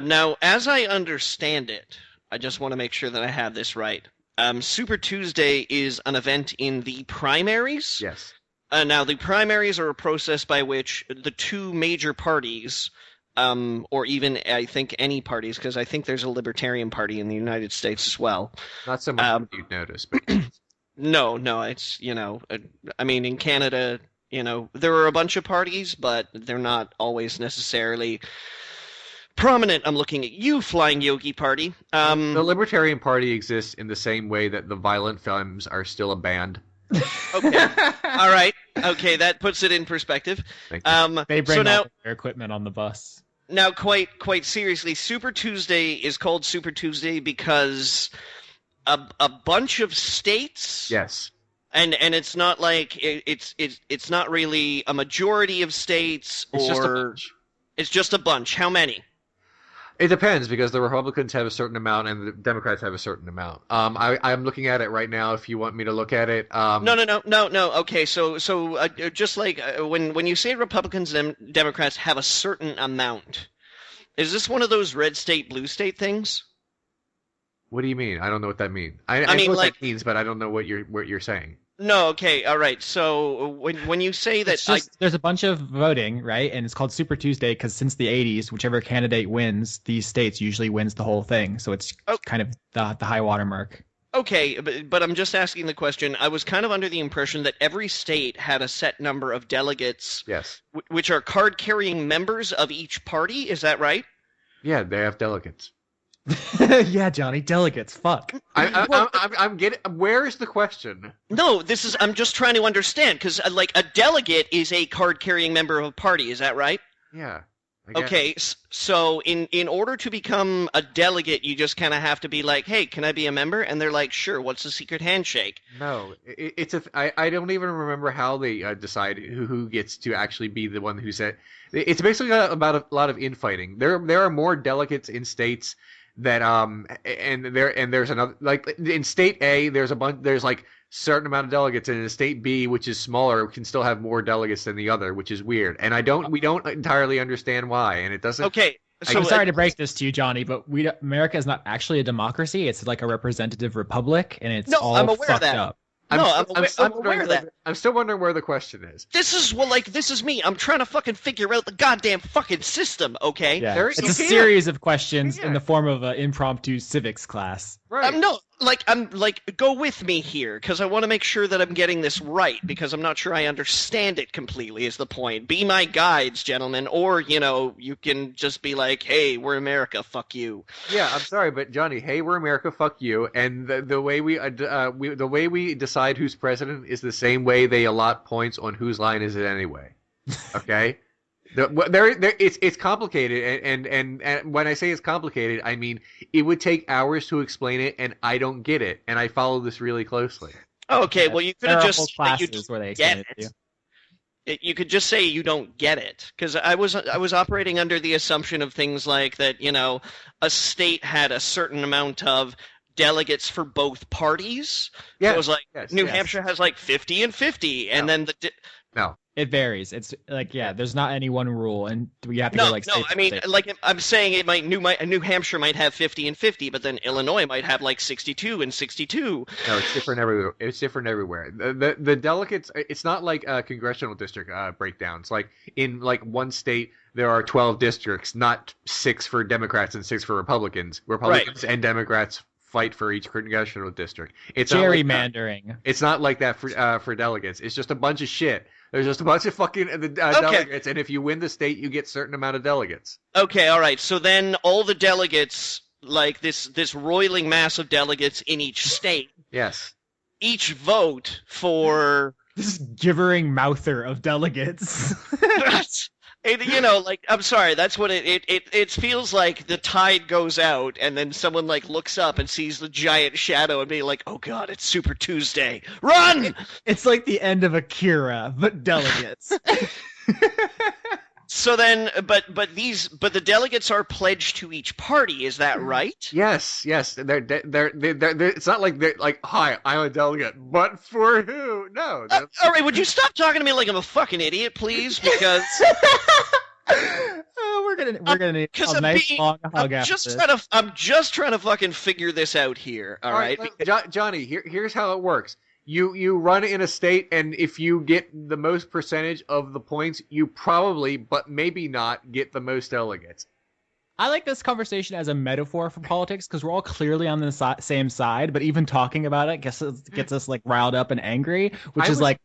Now, as I understand it, I just want to make sure that I have this right. Super Tuesday is an event in the primaries? Yes. Now, the primaries are a process by which the two major parties, or even, I think, any parties, because I think there's a Libertarian Party in the United States as well. Not so much you'd notice. But... No, it's, I mean, in Canada, there are a bunch of parties, but they're not always necessarily prominent. I'm looking at you, Flying Yogi Party. The Libertarian Party exists in the same way that the Violent Femmes are still a band. Okay. All right. Okay, that puts it in perspective. They bring all their equipment on the bus. Now, quite seriously, Super Tuesday is called Super Tuesday because a bunch of states. Yes. And it's not like it's not really a majority of states, it's just a bunch. How many? It depends, because the Republicans have a certain amount and the Democrats have a certain amount. I'm looking at it right now. If you want me to look at it, No. Okay, so just like when you say Republicans and Democrats have a certain amount, is this one of those red state, blue state things? What do you mean? I don't know what that means. I mean, know what that means, but I don't know what you're saying. No, okay, all right. So when you say that, there's a bunch of voting, right? And it's called Super Tuesday because since the 80s, whichever candidate wins, these states usually wins the whole thing. So it's kind of the high water mark. Okay, but I'm just asking the question. I was kind of under the impression that every state had a set number of delegates, yes, which are card-carrying members of each party. Is that right? Yeah, they have delegates. Yeah, Johnny, delegates. Fuck. I'm getting. Where is the question? No, I'm just trying to understand, because like a delegate is a card-carrying member of a party. Is that right? Yeah. Okay, so in order to become a delegate, you just kind of have to be like, hey, can I be a member? And they're like, sure. What's the secret handshake? No, I don't even remember how they decide who gets to actually be the one who said. It's basically about a lot of infighting. There are more delegates in states that and there's another, like in state A there's like certain amount of delegates, and in state B, which is smaller, can still have more delegates than the other, which is weird. And we don't entirely understand why, and it doesn't. Okay. So I'm sorry to break this to you, Johnny, but America is not actually a democracy. It's like a representative republic, and it's all fucked up. I'm aware of that. I'm still wondering where the question is. This is me. I'm trying to fucking figure out the goddamn fucking system, okay? Yeah. It's a series of questions in the form of an impromptu civics class. Right. I'm go with me here, because I want to make sure that I'm getting this right, because I'm not sure I understand it completely, is the point. Be my guides, gentlemen, or, you can just be like, hey, we're America, fuck you. Yeah, I'm sorry, but Johnny, hey, we're America, fuck you, and the way we decide who's president is the same way they allot points on whose line is it anyway. Okay? It's complicated, and when I say it's complicated, I mean it would take hours to explain it, and I don't get it, and I follow this really closely. Okay, well, you could have just classes where they explain it to you. You could just say you don't get it, because I was operating under the assumption of things like that. A state had a certain amount of delegates for both parties. Yeah, so it was like New Hampshire has like 50 and 50, and then no. It varies. It's like, there's not any one rule, and we have to go like. No, I mean, like I'm saying, New Hampshire might have 50 and 50, but then Illinois might have like 62 and 62. No, it's different everywhere. It's different everywhere. The delegates, it's not like congressional district breakdowns. Like in like one state, there are 12 districts, not 6 for Democrats and 6 for Republicans. Republicans and Democrats fight for each congressional district. It's gerrymandering. It's not like that for delegates. It's just a bunch of shit. There's just a bunch of fucking delegates, and if you win the state, you get a certain amount of delegates. Okay, all right. So then all the delegates, like this roiling mass of delegates in each state, yes, each vote for this givering mouther of delegates. I'm sorry, that's what it feels like. The tide goes out, and then someone like looks up and sees the giant shadow and be like, "Oh God, it's Super Tuesday! Run!" It's like the end of Akira, but delegates. So then, but the delegates are pledged to each party. Is that right? Yes. They're it's not like they're like, "Hi, I'm a delegate," but for who? No. All right, would you stop talking to me like I'm a fucking idiot, please? Because we're gonna need a nice long hug after this. I'm just trying to fucking figure this out here. All right, Johnny. Here's how it works. You run in a state, and if you get the most percentage of the points, you probably, but maybe not, get the most delegates. I like this conversation as a metaphor for politics because we're all clearly on the same side, but even talking about it gets us like riled up and angry, I was like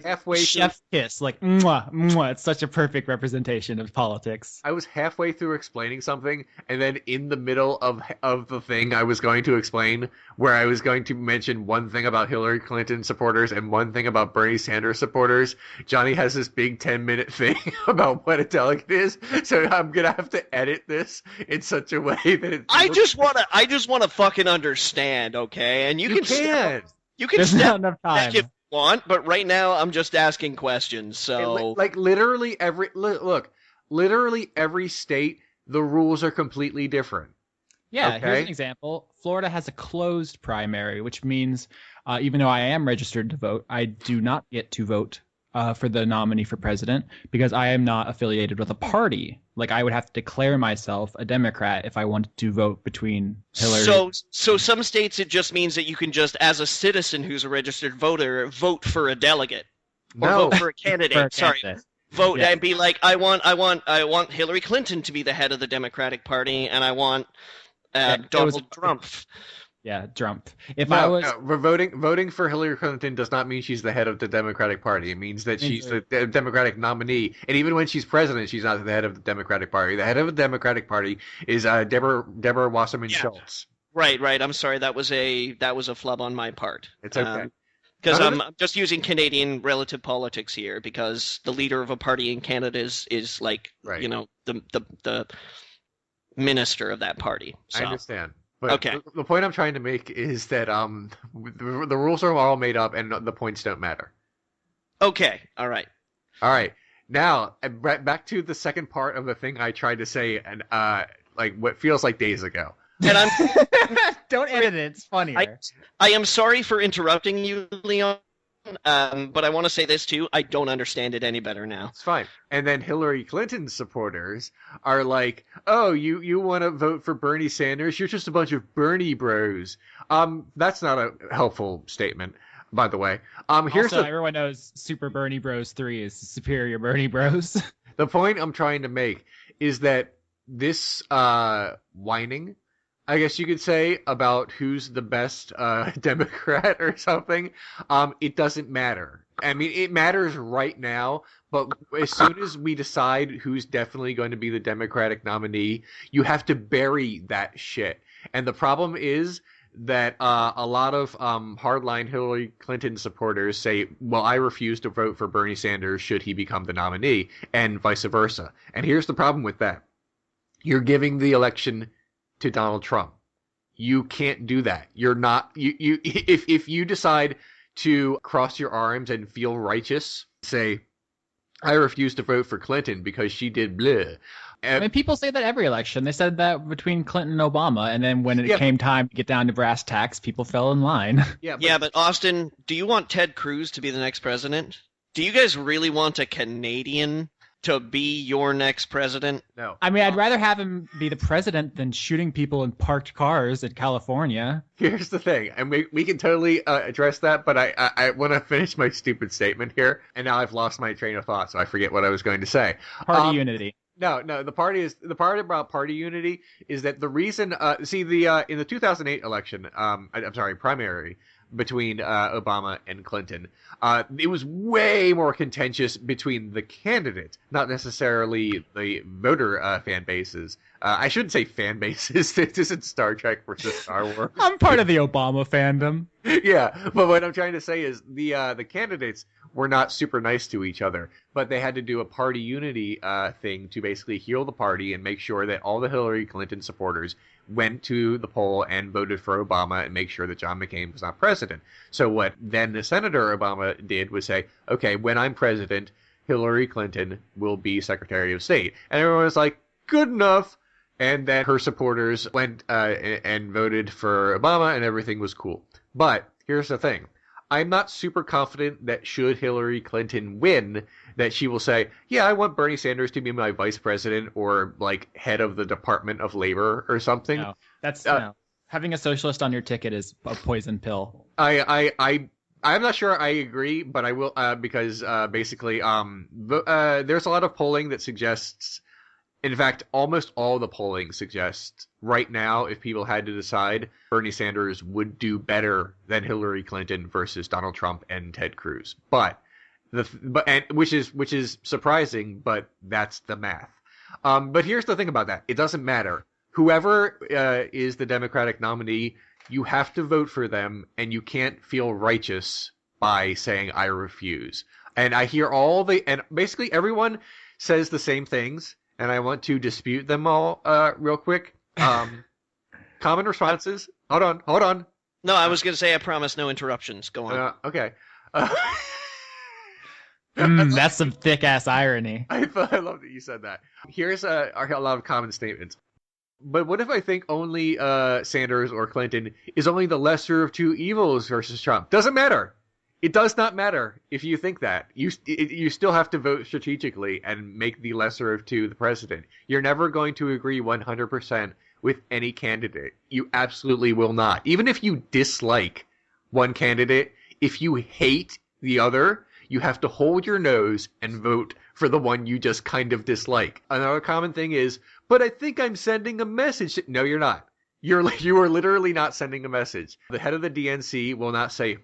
halfway chef kiss, like mwah, mwah. It's such a perfect representation of politics. I was halfway through explaining something, and then in the middle of the thing I was going to explain, where I was going to mention one thing about Hillary Clinton supporters and one thing about Bernie Sanders supporters, Johnny has this big 10-minute thing about what a delegate is. So I'm gonna have to edit this in such a way that it. I just wanna fucking understand, okay? And you can. There's not enough time. Want, but right now I'm just asking questions. So like literally every state, the rules are completely different. Yeah, okay? Here's an example. Florida has a closed primary, which means even though I am registered to vote, I do not get to vote for the nominee for president because I am not affiliated with a party. Like I would have to declare myself a Democrat if I wanted to vote between Hillary. So some states it just means that you can just, as a citizen who's a registered voter, vote for a delegate or vote for a candidate. Vote and be like, I want Hillary Clinton to be the head of the Democratic Party, and I want Donald Trump. Yeah, Trump. Voting for Hillary Clinton does not mean she's the head of the Democratic Party. It means that she's the Democratic nominee. And even when she's president, she's not the head of the Democratic Party. The head of the Democratic Party is Deborah Wasserman Schultz. Right. I'm sorry. That was a flub on my part. It's okay. Because I'm just using Canadian relative politics here, because the leader of a party in Canada is like, the minister of that party. So. I understand. But okay. The point I'm trying to make is that the rules are all made up and the points don't matter. Okay. All right. Now, back to the second part of the thing I tried to say, and like what feels like days ago. And I'm don't edit it. It's funnier. I am sorry for interrupting you, Leon. But I want to say this too. I don't understand it any better now. It's fine. And then Hillary Clinton supporters are like, "Oh, you want to vote for Bernie Sanders? You're just a bunch of Bernie bros." That's not a helpful statement, by the way. Everyone knows Super Bernie Bros 3 is Superior Bernie Bros. The point I'm trying to make is that this whining, I guess you could say, about who's the best Democrat or something, it doesn't matter. I mean, it matters right now, but as soon as we decide who's definitely going to be the Democratic nominee, you have to bury that shit. And the problem is that a lot of hardline Hillary Clinton supporters say, well, I refuse to vote for Bernie Sanders should he become the nominee, and vice versa. And here's the problem with that. You're giving the election to Donald Trump. You can't do that. You're not if you decide to cross your arms and feel righteous, say, I refuse to vote for Clinton because she did blah. I mean, people say that every election. They said that between Clinton and Obama, and then when it came time to get down to brass tacks, people fell in line. But Austin, do you want Ted Cruz to be the next president? Do you guys really want a Canadian to be your next president? No. I mean, I'd rather have him be the president than shooting people in parked cars in California. Here's the thing, and we can totally address that, but I want to finish my stupid statement here, and now I've lost my train of thought, so I forget what I was going to say. Party unity. No. The part about party unity is that the reason. In the 2008 election, I'm sorry, primary between Obama and Clinton, it was way more contentious between the candidates, not necessarily the voter fan bases. I shouldn't say fan bases. This isn't Star Trek versus Star Wars. I'm part of the Obama fandom. Yeah, but what I'm trying to say is the candidates were not super nice to each other, but they had to do a party unity thing to basically heal the party and make sure that all the Hillary Clinton supporters went to the poll and voted for Obama and make sure that John McCain was not president. So what then the Senator Obama did was say, okay, when I'm president, Hillary Clinton will be Secretary of State. And everyone was like, good enough. And then her supporters went and voted for Obama and everything was cool. But here's the thing. I'm not super confident that should Hillary Clinton win, that she will say, yeah, I want Bernie Sanders to be my vice president or like head of the Department of Labor or something. No, that's no. Having a socialist on your ticket is a poison pill. I'm not sure I agree, but I will because basically there's a lot of polling that suggests, in fact, almost all the polling suggests right now, if people had to decide, Bernie Sanders would do better than Hillary Clinton versus Donald Trump and Ted Cruz. Which is surprising, but that's the math. But here's the thing about that. It doesn't matter. Whoever is the Democratic nominee, you have to vote for them, and you can't feel righteous by saying, I refuse. And I hear and basically everyone says the same things, and I want to dispute them all real quick. Common responses. Hold on. No, I was going to say I promise no interruptions. Go on. Okay. That's some thick-ass irony. I love that you said that. Here's a lot of common statements. But what if I think only Sanders or Clinton is only the lesser of two evils versus Trump? Doesn't matter. It does not matter if you think that. You still have to vote strategically and make the lesser of two the president. You're never going to agree 100% with any candidate. You absolutely will not. Even if you dislike one candidate, if you hate the other, you have to hold your nose and vote for the one you just kind of dislike. Another common thing is, but I think I'm sending a message. No, you're not. You are literally not sending a message. The head of the DNC will not say,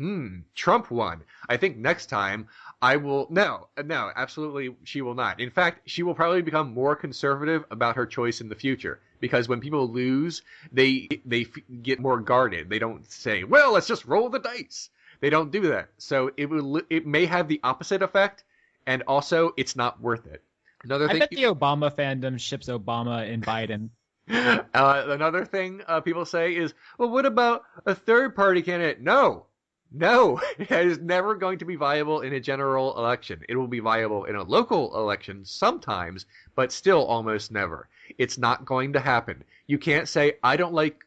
Trump won. I think next time I will. No, absolutely she will not. In fact, she will probably become more conservative about her choice in the future. Because when people lose, they get more guarded. They don't say, well, let's just roll the dice. They don't do that. So it may have the opposite effect. And also, it's not worth it. I bet the Obama fandom ships Obama and Biden. Another thing people say is, well, what about a third-party candidate? No, it is never going to be viable in a general election. It will be viable in a local election sometimes, but still almost never. It's not going to happen. You can't say, I don't like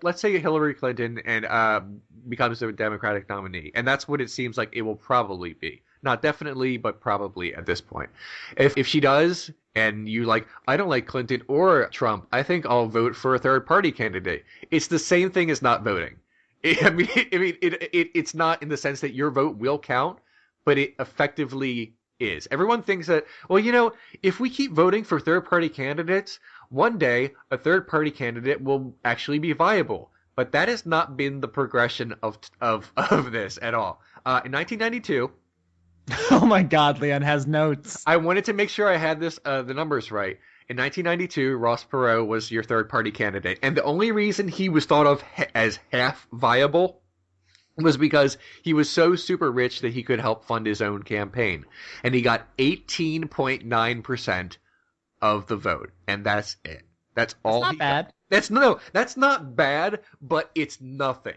let's say Hillary Clinton and becomes a Democratic nominee, and that's what it seems like it will probably be. Not definitely, but probably at this point. If she does, and you I don't like Clinton or Trump, I think I'll vote for a third-party candidate. It's the same thing as not voting. It's not in the sense that your vote will count, but it effectively is. Everyone thinks that, well, if we keep voting for third-party candidates, one day a third-party candidate will actually be viable. But that has not been the progression of this at all. In 1992... Oh my God, Leon has notes. I wanted to make sure I had the numbers right. In 1992, Ross Perot was your third-party candidate, and the only reason he was thought of as half viable was because he was so super rich that he could help fund his own campaign, and he got 18.9% of the vote, and that's it. That's all. That's not bad. That's not bad, but it's nothing.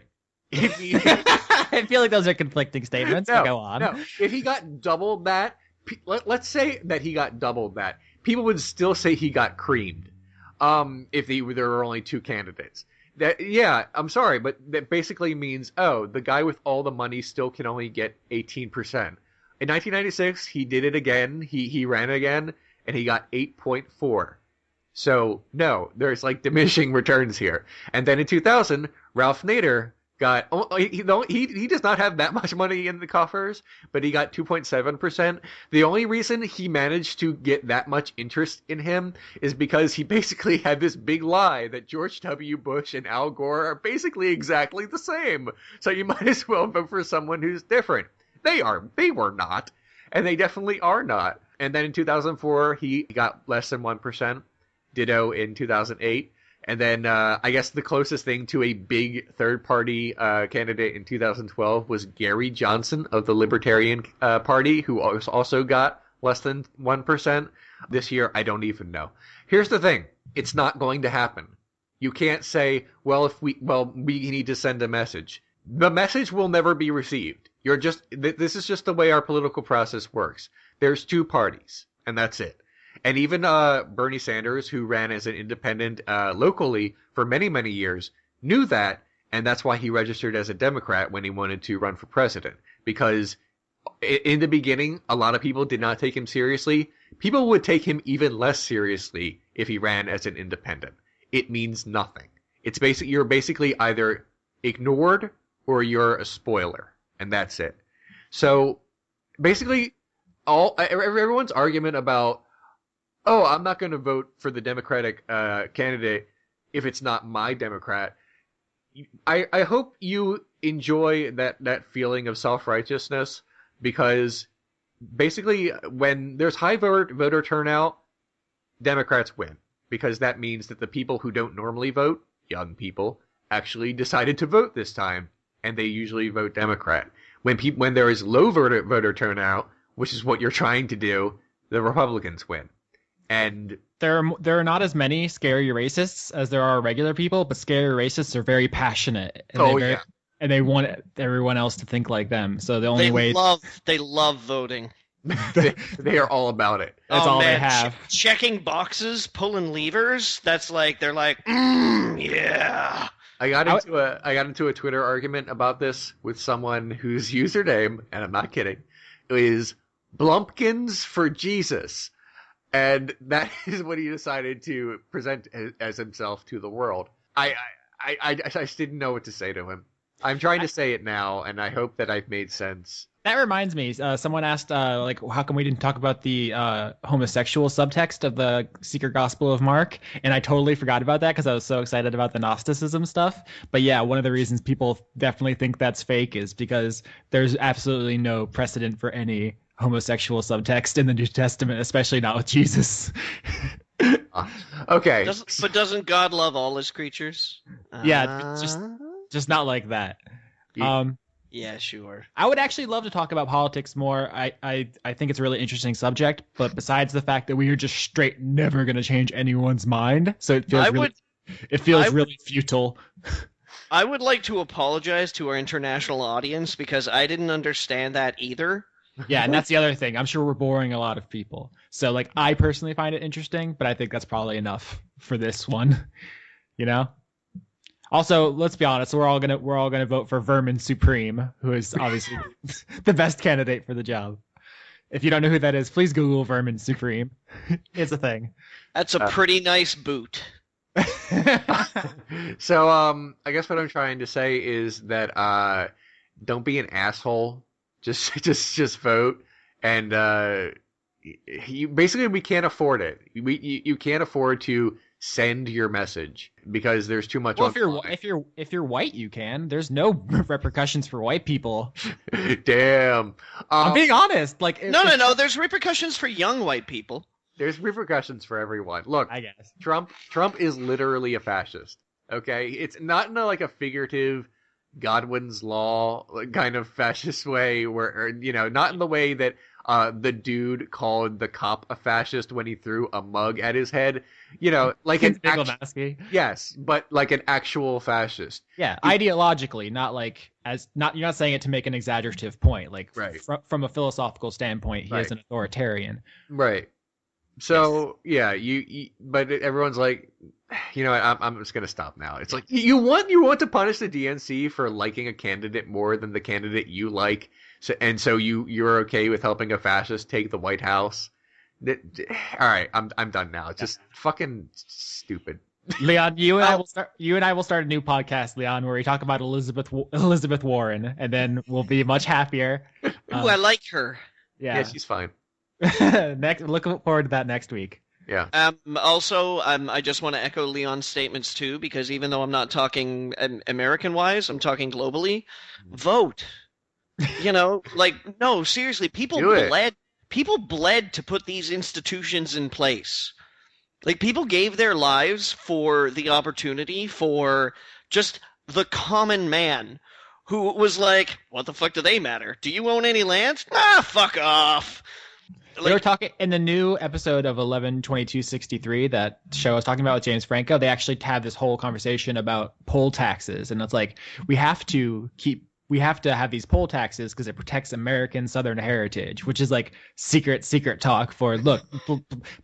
I feel like those are conflicting statements. Go on. No, if he got double that, let's say that he got double that, people would still say he got creamed. If there were only two candidates. I'm sorry, but that basically means, the guy with all the money still can only get 18%. In 1996, he did it again. He ran again, and he got 8.4. So no, there's diminishing returns here. And then in 2000, Ralph Nader got he does not have that much money in the coffers, but he got 2.7%. The only reason he managed to get that much interest in him is because he basically had this big lie that George W. Bush and Al Gore are basically exactly the same. So you might as well vote for someone who's different. They were not, and they definitely are not. And then in 2004 he got less than 1%. Ditto in 2008. And then I guess the closest thing to a big third-party candidate in 2012 was Gary Johnson of the Libertarian Party, who also got less than 1%. This year, I don't even know. Here's the thing. It's not going to happen. You can't say, we need to send a message. The message will never be received. This is just the way our political process works. There's two parties, and that's it. And even Bernie Sanders, who ran as an independent locally for many, many years, knew that, and that's why he registered as a Democrat when he wanted to run for president. Because in the beginning, a lot of people did not take him seriously. People would take him even less seriously if he ran as an independent. It means nothing. You're basically either ignored or you're a spoiler, and that's it. So basically, everyone's argument about, oh, I'm not going to vote for the Democratic candidate if it's not my Democrat. I hope you enjoy that feeling of self-righteousness, because basically when there's high voter turnout, Democrats win, because that means that the people who don't normally vote, young people, actually decided to vote this time, and they usually vote Democrat. When there is low voter turnout, which is what you're trying to do, the Republicans win. And there are not as many scary racists as there are regular people, but scary racists are very passionate. And and they want everyone else to think like them. So the only way they love voting. they are all about it. That's all they have. Checking boxes, pulling levers. That's like they're like, yeah. I got into a Twitter argument about this with someone whose username, and I'm not kidding, is Blumpkins for Jesus. And that is what he decided to present as himself to the world. I just didn't know what to say to him. I'm trying to say it now, and I hope that I've made sense. That reminds me, someone asked, how come we didn't talk about the homosexual subtext of the Secret Gospel of Mark? And I totally forgot about that because I was so excited about the Gnosticism stuff. But yeah, one of the reasons people definitely think that's fake is because there's absolutely no precedent for any homosexual subtext in the New Testament, especially not with Jesus. Okay. But doesn't God love all his creatures? Yeah, just not like that. Yeah, sure. I would actually love to talk about politics more. I think it's a really interesting subject, but besides the fact that we are just straight never going to change anyone's mind, so it feels really futile. I would like to apologize to our international audience because I didn't understand that either. Yeah, and that's the other thing. I'm sure we're boring a lot of people. So, I personally find it interesting, but I think that's probably enough for this one. You know? Also, let's be honest, we're all gonna vote for Vermin Supreme, who is obviously the best candidate for the job. If you don't know who that is, please Google Vermin Supreme. It's a thing. That's a pretty nice boot. So, I guess what I'm trying to say is that don't be an asshole. Just vote, and we can't afford it. You can't afford to send your message because there's too much. Well, if you're white, you can. There's no repercussions for white people. Damn. I'm being honest. No. There's repercussions for young white people. There's repercussions for everyone. Look, I guess Trump is literally a fascist. Okay, it's not in a figurative Godwin's Law kind of fascist way, where not in the way that the dude called the cop a fascist when he threw a mug at his head, like an yes, but like an actual fascist. Yeah, ideologically, you're not saying it to make an exaggerative point. Right. From a philosophical standpoint, he is an authoritarian. Right. So yes. But everyone's like, I'm just gonna stop now. It's like you want to punish the DNC for liking a candidate more than the candidate you like, so you're okay with helping a fascist take the White House. All right, I'm done now. It's just fucking stupid. Leon, you and I will start a new podcast, Leon, where we talk about Elizabeth Warren, and then we'll be much happier. Ooh, I like her. Yeah, she's fine. Look forward to that next week. Yeah. Also, I just want to echo Leon's statements too, because even though I'm not talking American-wise, I'm talking globally. Vote. No, seriously, people bled to put these institutions in place. Like, people gave their lives for the opportunity for just the common man who was like, what the fuck do they matter? Do you own any land? Ah, fuck off. They were talking in the new episode of 11/22/63, that show I was talking about with James Franco. They actually had this whole conversation about poll taxes, and it's like we have to have these poll taxes because it protects American Southern heritage, which is like secret talk for, look,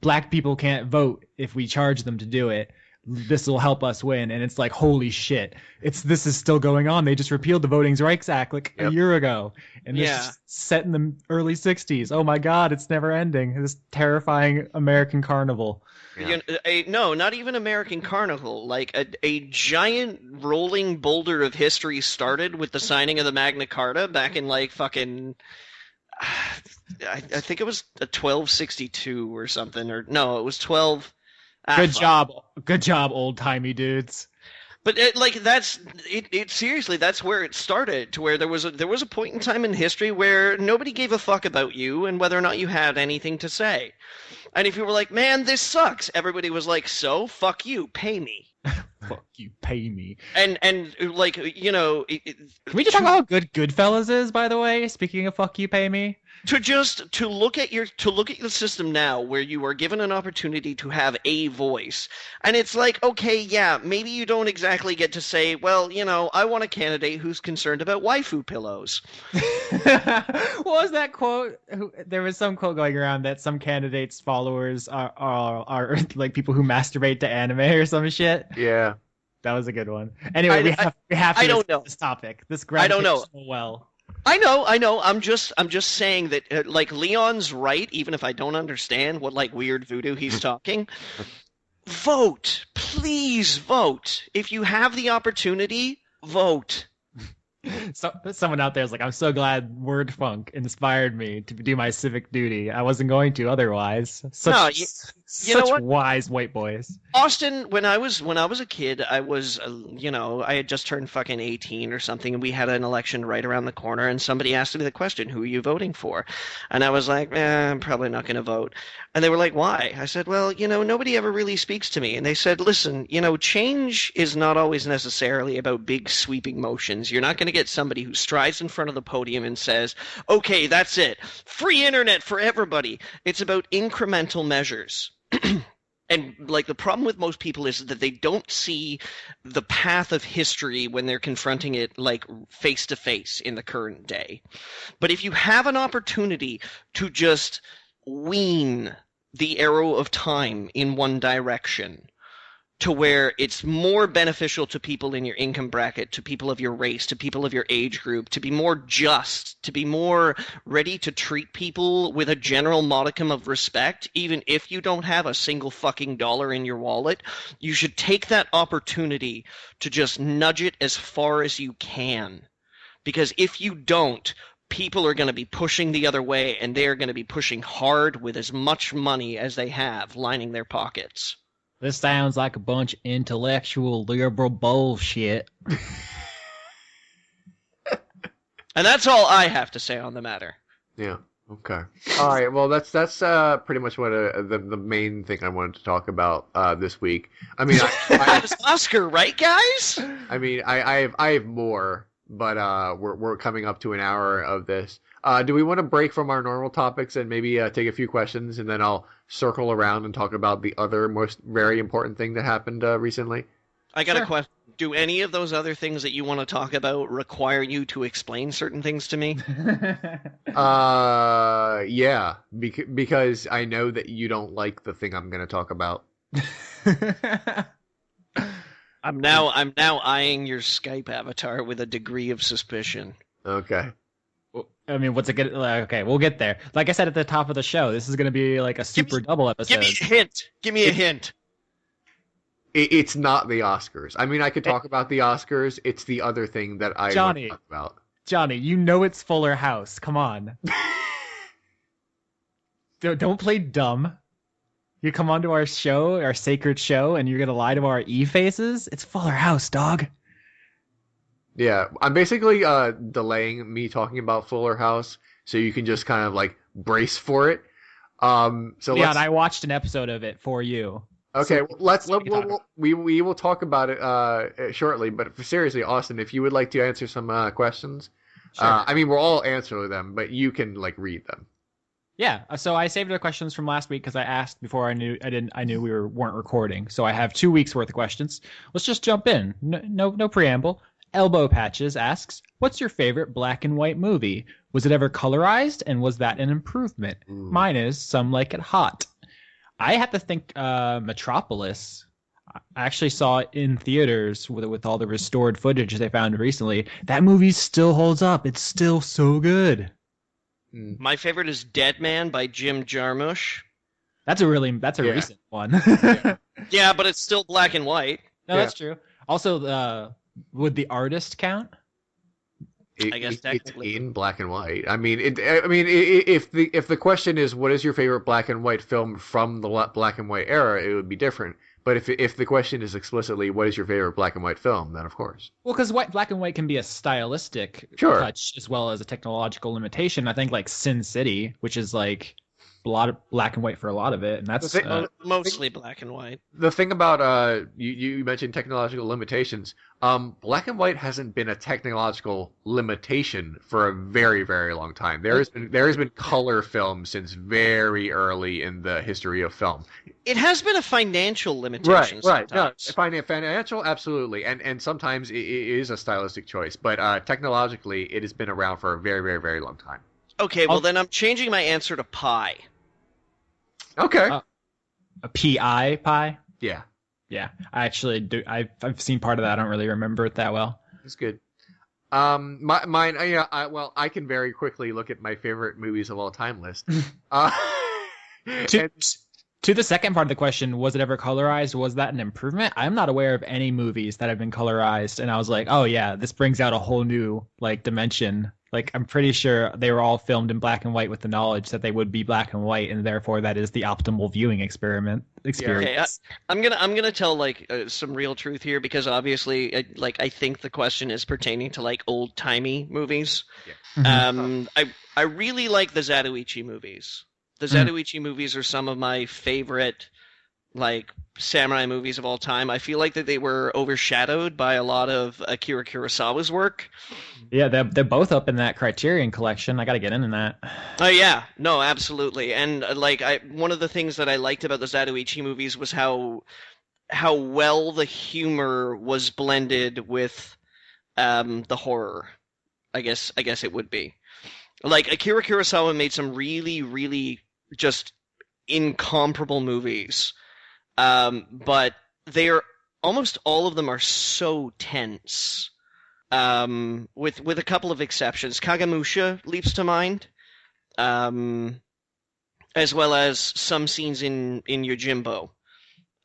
black people can't vote if we charge them to do it. This will help us win. And it's like, holy shit, this is still going on. They just repealed the Voting Rights Act like a year ago. And this is set in the early 60s. Oh my God, it's never ending. This terrifying American carnival. Yeah. No, not even American Carnival. Like a giant rolling boulder of history started with the signing of the Magna Carta back in like fucking, I think it was a 1262 or something, or no, it was 12. Good job, old timey dudes. But seriously, that's where it started. To where there was a point in time in history where nobody gave a fuck about you and whether or not you had anything to say. And if you were like, man, this sucks, everybody was like, so fuck you, pay me. Fuck you, pay me. And like, can we just talk about how good Goodfellas is, by the way? Speaking of fuck you, pay me. To look at the system now, where you are given an opportunity to have a voice, and it's like, okay, yeah, maybe you don't exactly get to say, well, I want a candidate who's concerned about waifu pillows. What was that quote? There was some quote going around that some candidates' followers are like people who masturbate to anime or some shit. Yeah, that was a good one. Anyway, we have to I don't know this topic. This I don't know. So well. I know. I'm just saying that, like, Leon's right, even if I don't understand what, like, weird voodoo he's talking. Vote. Please vote. If you have the opportunity, vote. So someone out there is like, I'm so glad Word Funk inspired me to do my civic duty. I wasn't going to otherwise. Such wise white boys. Austin, when I was a kid, I was, I had just turned fucking 18 or something, and we had an election right around the corner, and somebody asked me the question, who are you voting for? And I was like, I'm probably not going to vote. And they were like, why? I said, well, nobody ever really speaks to me. And they said, listen, change is not always necessarily about big sweeping motions. You're not going to get somebody who strides in front of the podium and says, okay, that's it. Free internet for everybody. It's about incremental measures. And, like, the problem with most people is that they don't see the path of history when they're confronting it, like, face to face in the current day. But if you have an opportunity to just wean the arrow of time in one direction, to where it's more beneficial to people in your income bracket, to people of your race, to people of your age group, to be more just, to be more ready to treat people with a general modicum of respect, even if you don't have a single fucking dollar in your wallet, you should take that opportunity to just nudge it as far as you can. Because if you don't, people are going to be pushing the other way, and they are going to be pushing hard with as much money as they have lining their pockets. This sounds like a bunch of intellectual liberal bullshit. And that's all I have to say on the matter. Yeah. Okay. All right. Well, that's pretty much what the main thing I wanted to talk about this week. I mean, that was Oscar, right, guys? I mean, I have more, but we're coming up to an hour of this. Do we want to break from our normal topics and maybe take a few questions, and then I'll circle around and talk about the other very important thing that happened recently? I got a question. Do any of those other things that you want to talk about require you to explain certain things to me? Yeah, because I know that you don't like the thing I'm going to talk about. I'm now eyeing your Skype avatar with a degree of suspicion. Okay. I mean, what's it good? Okay, we'll get there. Like I said at the top of the show, this is going to be like a super double episode. Give me a hint. It's not the Oscars. I mean, I could talk about the Oscars. It's the other thing that I want to talk about. Johnny, you know it's Fuller House. Come on. Don't play dumb. You come onto our show, our sacred show, and you're going to lie to our E-faces? It's Fuller House, dog. Yeah, I'm basically delaying me talking about Fuller House so you can just kind of like brace for it. Leon, I watched an episode of it for you. Okay, we will talk about it shortly. But seriously, Austin, if you would like to answer some questions, sure. I mean, we'll all answer them, but you can like read them. Yeah, so I saved the questions from last week because I asked before I knew we weren't recording. So I have 2 weeks worth of questions. Let's just jump in. No preamble. Elbow Patches asks, "What's your favorite black and white movie? Was it ever colorized, and was that an improvement? Mine is Some Like It Hot." I have to think Metropolis. I actually saw it in theaters with all the restored footage they found recently. That movie still holds up. It's still so good. My favorite is Dead Man by Jim Jarmusch. That's a recent one. Yeah, but it's still black and white. No, that's true. Also, would The Artist count? I guess technically it's in black and white. I mean, if the question is what is your favorite black and white film from the black and white era, it would be different. But if the question is explicitly what is your favorite black and white film, then of course. Well, because black and white can be a stylistic touch as well as a technological limitation. I think like Sin City, which is like a lot of black and white for a lot of it, and that's mostly black and white. The thing about you mentioned technological limitations. Black and white hasn't been a technological limitation for a very, very long time. There has been color film since very early in the history of film. It has been a financial limitation. Right. No, financial, absolutely, and sometimes it is a stylistic choice. But technologically, it has been around for a very, very, very long time. Okay, well then I'm changing my answer to pie. Okay. A PI pie? Yeah. Yeah, I actually do. I've seen part of that. I don't really remember it that well. It's good. Mine. I can very quickly look at my favorite movies of all time list. To the second part of the question, was it ever colorized? Was that an improvement? I'm not aware of any movies that have been colorized, and I was like, oh yeah, this brings out a whole new like dimension. Like, I'm pretty sure they were all filmed in black and white with the knowledge that they would be black and white, and therefore that is the optimal viewing experience. Okay, I'm gonna tell like some real truth here because obviously, I think the question is pertaining to like old timey movies. Yeah. I really like the Zatoichi movies. The Zatoichi movies are some of my favorite like samurai movies of all time. I feel like that they were overshadowed by a lot of Akira Kurosawa's work. Yeah, they're both up in that Criterion collection. I got to get into that. Oh yeah, no, absolutely. And one of the things that I liked about the Zatoichi movies was how well the humor was blended with the horror. I guess it would be. Like Akira Kurosawa made some really, really just incomparable movies. But they are almost all of them are so tense. With a couple of exceptions. Kagemusha leaps to mind. As well as some scenes in Yojimbo.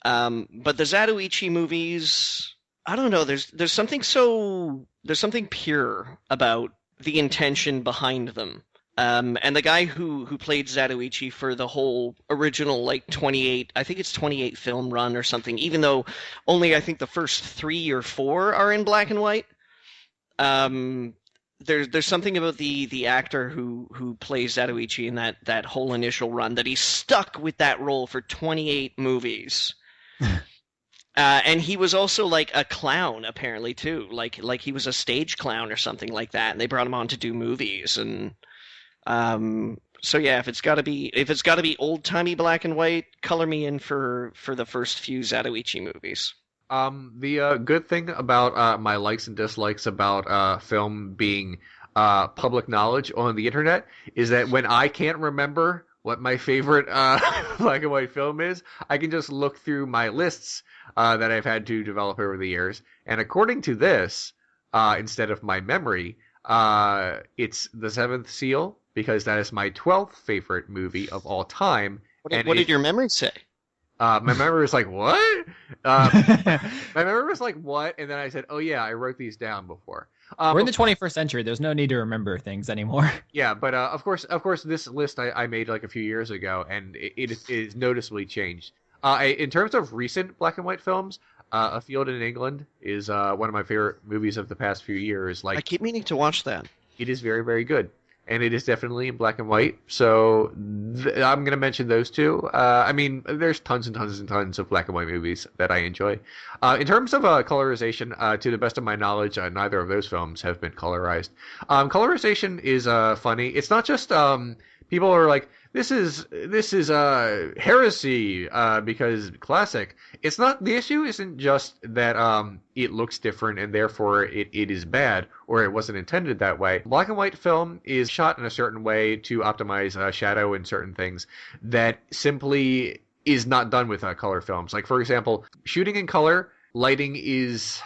But the Zatoichi movies, I don't know, there's something pure about the intention behind them. And the guy who played Zatoichi for the whole original like 28 film run or something, even though only I think the first 3 or 4 are in black and white. There's something about the actor who plays Zatoichi in that whole initial run that he's stuck with that role for 28 movies. And he was also like a clown apparently too, like he was a stage clown or something like that, and they brought him on to do movies. And so yeah, if it's got to be old timey black and white, color me in for the first few Zatoichi movies. The good thing about my likes and dislikes about film being public knowledge on the internet is that when I can't remember what my favorite black and white film is, I can just look through my lists that I've had to develop over the years, and according to this, instead of my memory, it's The Seventh Seal, because that is my 12th favorite movie of all time. What did your memory say? My memory was like, what? My memory was like, what? And then I said, oh yeah, I wrote these down before. We're in the 21st century. There's no need to remember things anymore. Yeah, but of course, this list I made like a few years ago, and it is noticeably changed. In terms of recent black and white films, A Field in England is one of my favorite movies of the past few years. Like, I keep meaning to watch that. It is very, very good. And it is definitely in black and white. So I'm going to mention those two. I mean, there's tons and tons and tons of black and white movies that I enjoy. In terms of colorization, to the best of my knowledge, neither of those films have been colorized. Colorization is funny. It's not just people are like, this is heresy because classic. It's not, the issue isn't just that it looks different and therefore it is bad or it wasn't intended that way. Black and white film is shot in a certain way to optimize shadow and certain things that simply is not done with color films. Like, for example, shooting in color, lighting is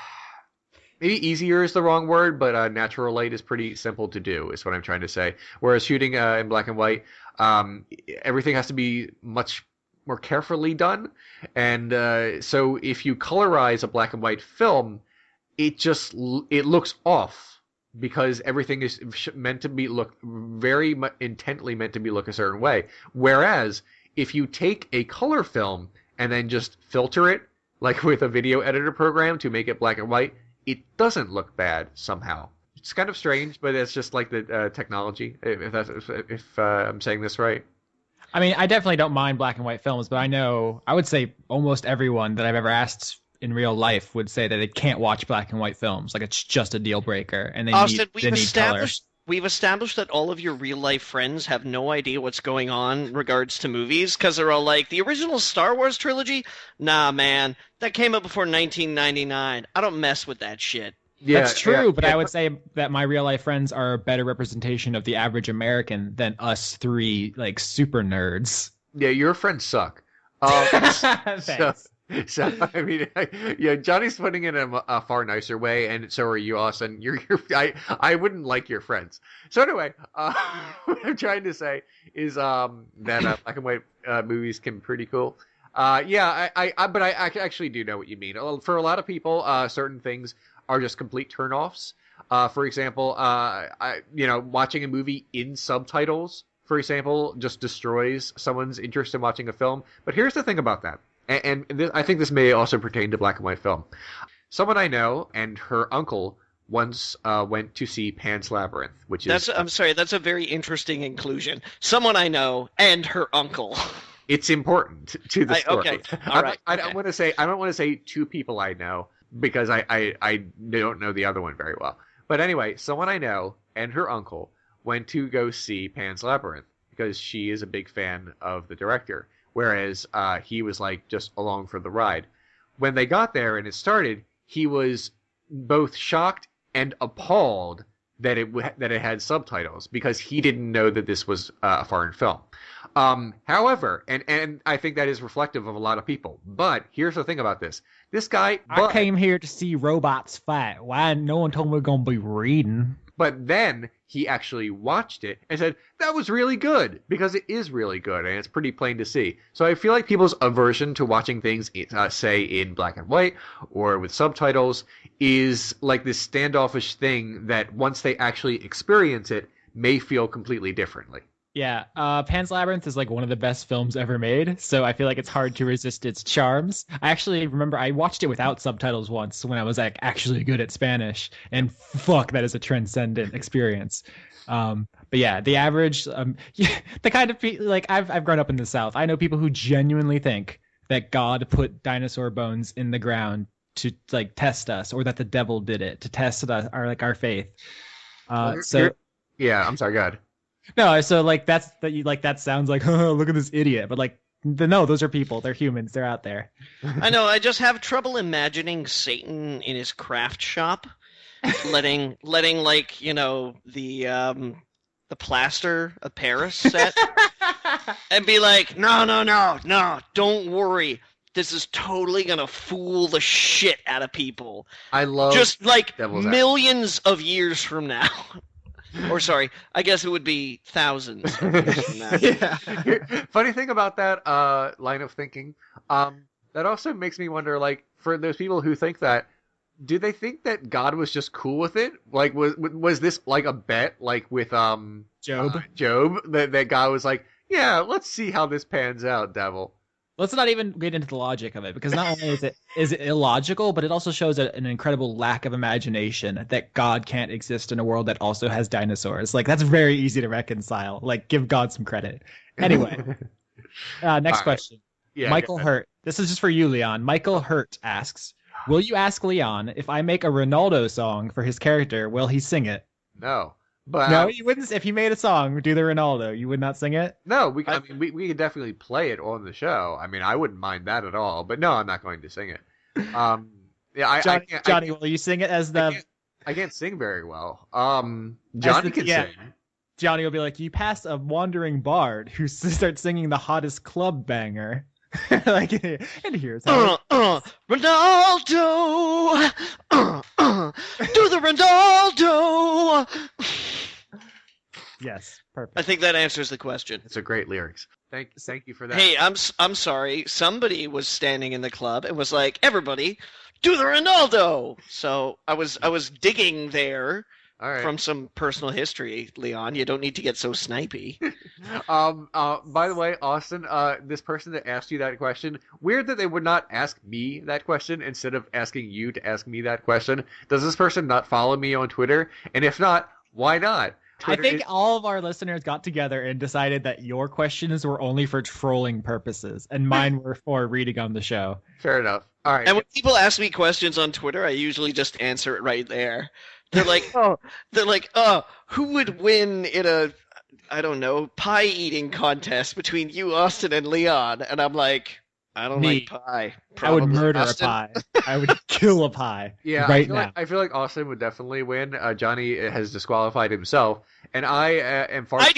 maybe easier is the wrong word, but natural light is pretty simple to do, is what I'm trying to say. Whereas shooting in black and white, everything has to be much more carefully done. And so if you colorize a black and white film, it looks off because everything is meant to be look very intently meant to be look a certain way. Whereas if you take a color film and then just filter it, like with a video editor program to make it black and white, it doesn't look bad somehow. It's kind of strange, but it's just like the technology, if I'm saying this right. I mean, I definitely don't mind black and white films, but I would say almost everyone that I've ever asked in real life would say that they can't watch black and white films. Like, it's just a deal breaker, and they need color. We've established that all of your real-life friends have no idea what's going on in regards to movies, because they're all like, the original Star Wars trilogy? Nah, man, that came out before 1999. I don't mess with that shit. Yeah, that's true, but I would say that my real-life friends are a better representation of the average American than us three, like, super nerds. Yeah, your friends suck. Thanks. So I mean, yeah, Johnny's putting it in a far nicer way, and so are you, Austin. I wouldn't like your friends. So anyway, what I'm trying to say is that black and white movies can be pretty cool. Yeah, but I actually do know what you mean. For a lot of people, certain things are just complete turnoffs. For example, watching a movie in subtitles, for example, just destroys someone's interest in watching a film. But here's the thing about that. And I think this may also pertain to black and white film. Someone I know and her uncle once went to see Pan's Labyrinth, which is... I'm sorry, that's a very interesting inclusion. Someone I know and her uncle. It's important to the story. Okay, all right. I don't want to say two people I know because I don't know the other one very well. But anyway, someone I know and her uncle went to go see Pan's Labyrinth because she is a big fan of the director. Whereas he was like just along for the ride. When they got there and it started, he was both shocked and appalled that it had subtitles because he didn't know that this was a foreign film. However, and I think that is reflective of a lot of people. But here's the thing about this: this guy. I came here to see robots fight. Why no one told me we're gonna be reading? But then he actually watched it and said, that was really good, because it is really good, and it's pretty plain to see. So I feel like people's aversion to watching things, say, in black and white or with subtitles is like this standoffish thing that once they actually experience it, may feel completely differently. Yeah, Pan's Labyrinth is like one of the best films ever made, so I feel like it's hard to resist its charms. I actually remember I watched it without subtitles once when I was like actually good at Spanish, and fuck, that is a transcendent experience. But yeah, the average, the kind of like I've grown up in the South. I know people who genuinely think that God put dinosaur bones in the ground to like test us, or that the devil did it to test us, our faith. Yeah, I'm sorry, go ahead. No, so like that sounds like, oh, look at this idiot, but like no, those are people. They're humans. They're out there. I know. I just have trouble imagining Satan in his craft shop, letting like the plaster of Paris set, and be like, no, don't worry. This is totally gonna fool the shit out of people. I love just like millions of years from now. Or sorry, I guess it would be thousands of years from now. Yeah. Funny thing about that line of thinking, That also makes me wonder, like, for those people who think that, do they think that God was just cool with it? Like, was this like a bet, like with Job? Job, that God was like, yeah, let's see how this pans out, devil. Let's not even get into the logic of it, because not only is it illogical, but it also shows an incredible lack of imagination that God can't exist in a world that also has dinosaurs. Like, that's very easy to reconcile. Like, give God some credit. Anyway, next question. Yeah, Michael Hurt. This is just for you, Leon. Michael Hurt asks, will you ask Leon if I make a Ronaldo song for his character, will he sing it? No. But no, you wouldn't. If he made a song, do the Ronaldo, you would not sing it? No, we could definitely play it on the show. I mean, I wouldn't mind that at all. But no, I'm not going to sing it. Johnny, will you sing it as the? I can't sing very well. Johnny can sing. Johnny will be like, you pass a wandering bard who starts singing the hottest club banger. Like, and here's how Ronaldo, do the Ronaldo. Yes, perfect. I think that answers the question. It's a great lyrics. Thank you for that. Hey, I'm sorry. Somebody was standing in the club and was like, "Everybody, do the Ronaldo." So I was digging there. All right. From some personal history, Leon. You don't need to get so snipey. By the way, Austin, this person that asked you that question, weird that they would not ask me that question instead of asking you to ask me that question. Does this person not follow me on Twitter? And if not, why not? I think all of our listeners got together and decided that your questions were only for trolling purposes, and mine were for reading on the show. Fair enough. All right. And when people ask me questions on Twitter, I usually just answer it right there. They're like, who would win in a, I don't know, pie eating contest between you, Austin, and Leon? And I'm like, I don't like pie. Probably. I would murder Austin. A pie. I would kill a pie. Yeah, right now. I feel like Austin would definitely win. Johnny has disqualified himself, and I am far. I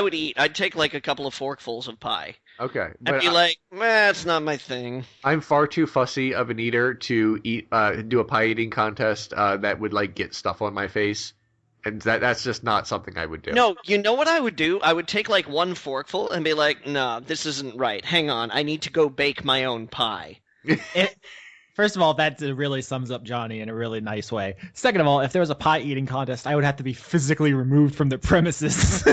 would eat. I'd take like a couple of forkfuls of pie. Okay, I'd be like, that's not my thing. I'm far too fussy of an eater to eat, do a pie eating contest that would like get stuff on my face, and that's just not something I would do. No, you know what I would do? I would take like one forkful and be like, no, this isn't right. Hang on, I need to go bake my own pie. First of all, that really sums up Johnny in a really nice way. Second of all, if there was a pie eating contest, I would have to be physically removed from the premises.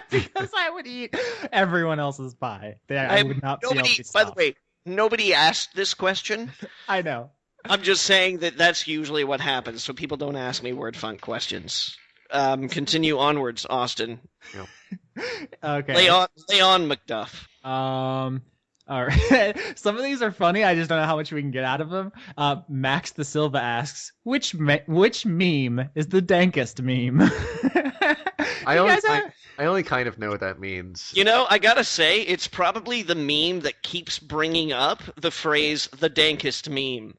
Because I would eat everyone else's pie. I would not be able to stop. By the way, nobody asked this question. I know. I'm just saying that that's usually what happens, so people don't ask me word funk questions. Continue onwards, Austin. Yep. Okay. Lay on, Macduff. All right. Some of these are funny. I just don't know how much we can get out of them. Max the Silva asks, which meme is the dankest meme? I only kind of know what that means. You know, I gotta say, it's probably the meme that keeps bringing up the phrase "the dankest meme."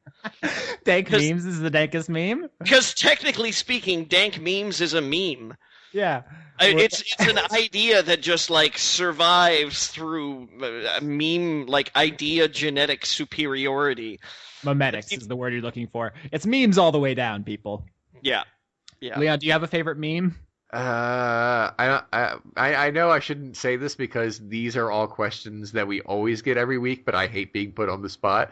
Dank memes is the dankest meme? Because technically speaking, dank memes is a meme. Yeah. It's an idea that just like survives through meme like idea genetic superiority. Memetics is the word you're looking for. It's memes all the way down, people. Yeah. Leon, do you have a favorite meme? I know I shouldn't say this because these are all questions that we always get every week, but I hate being put on the spot.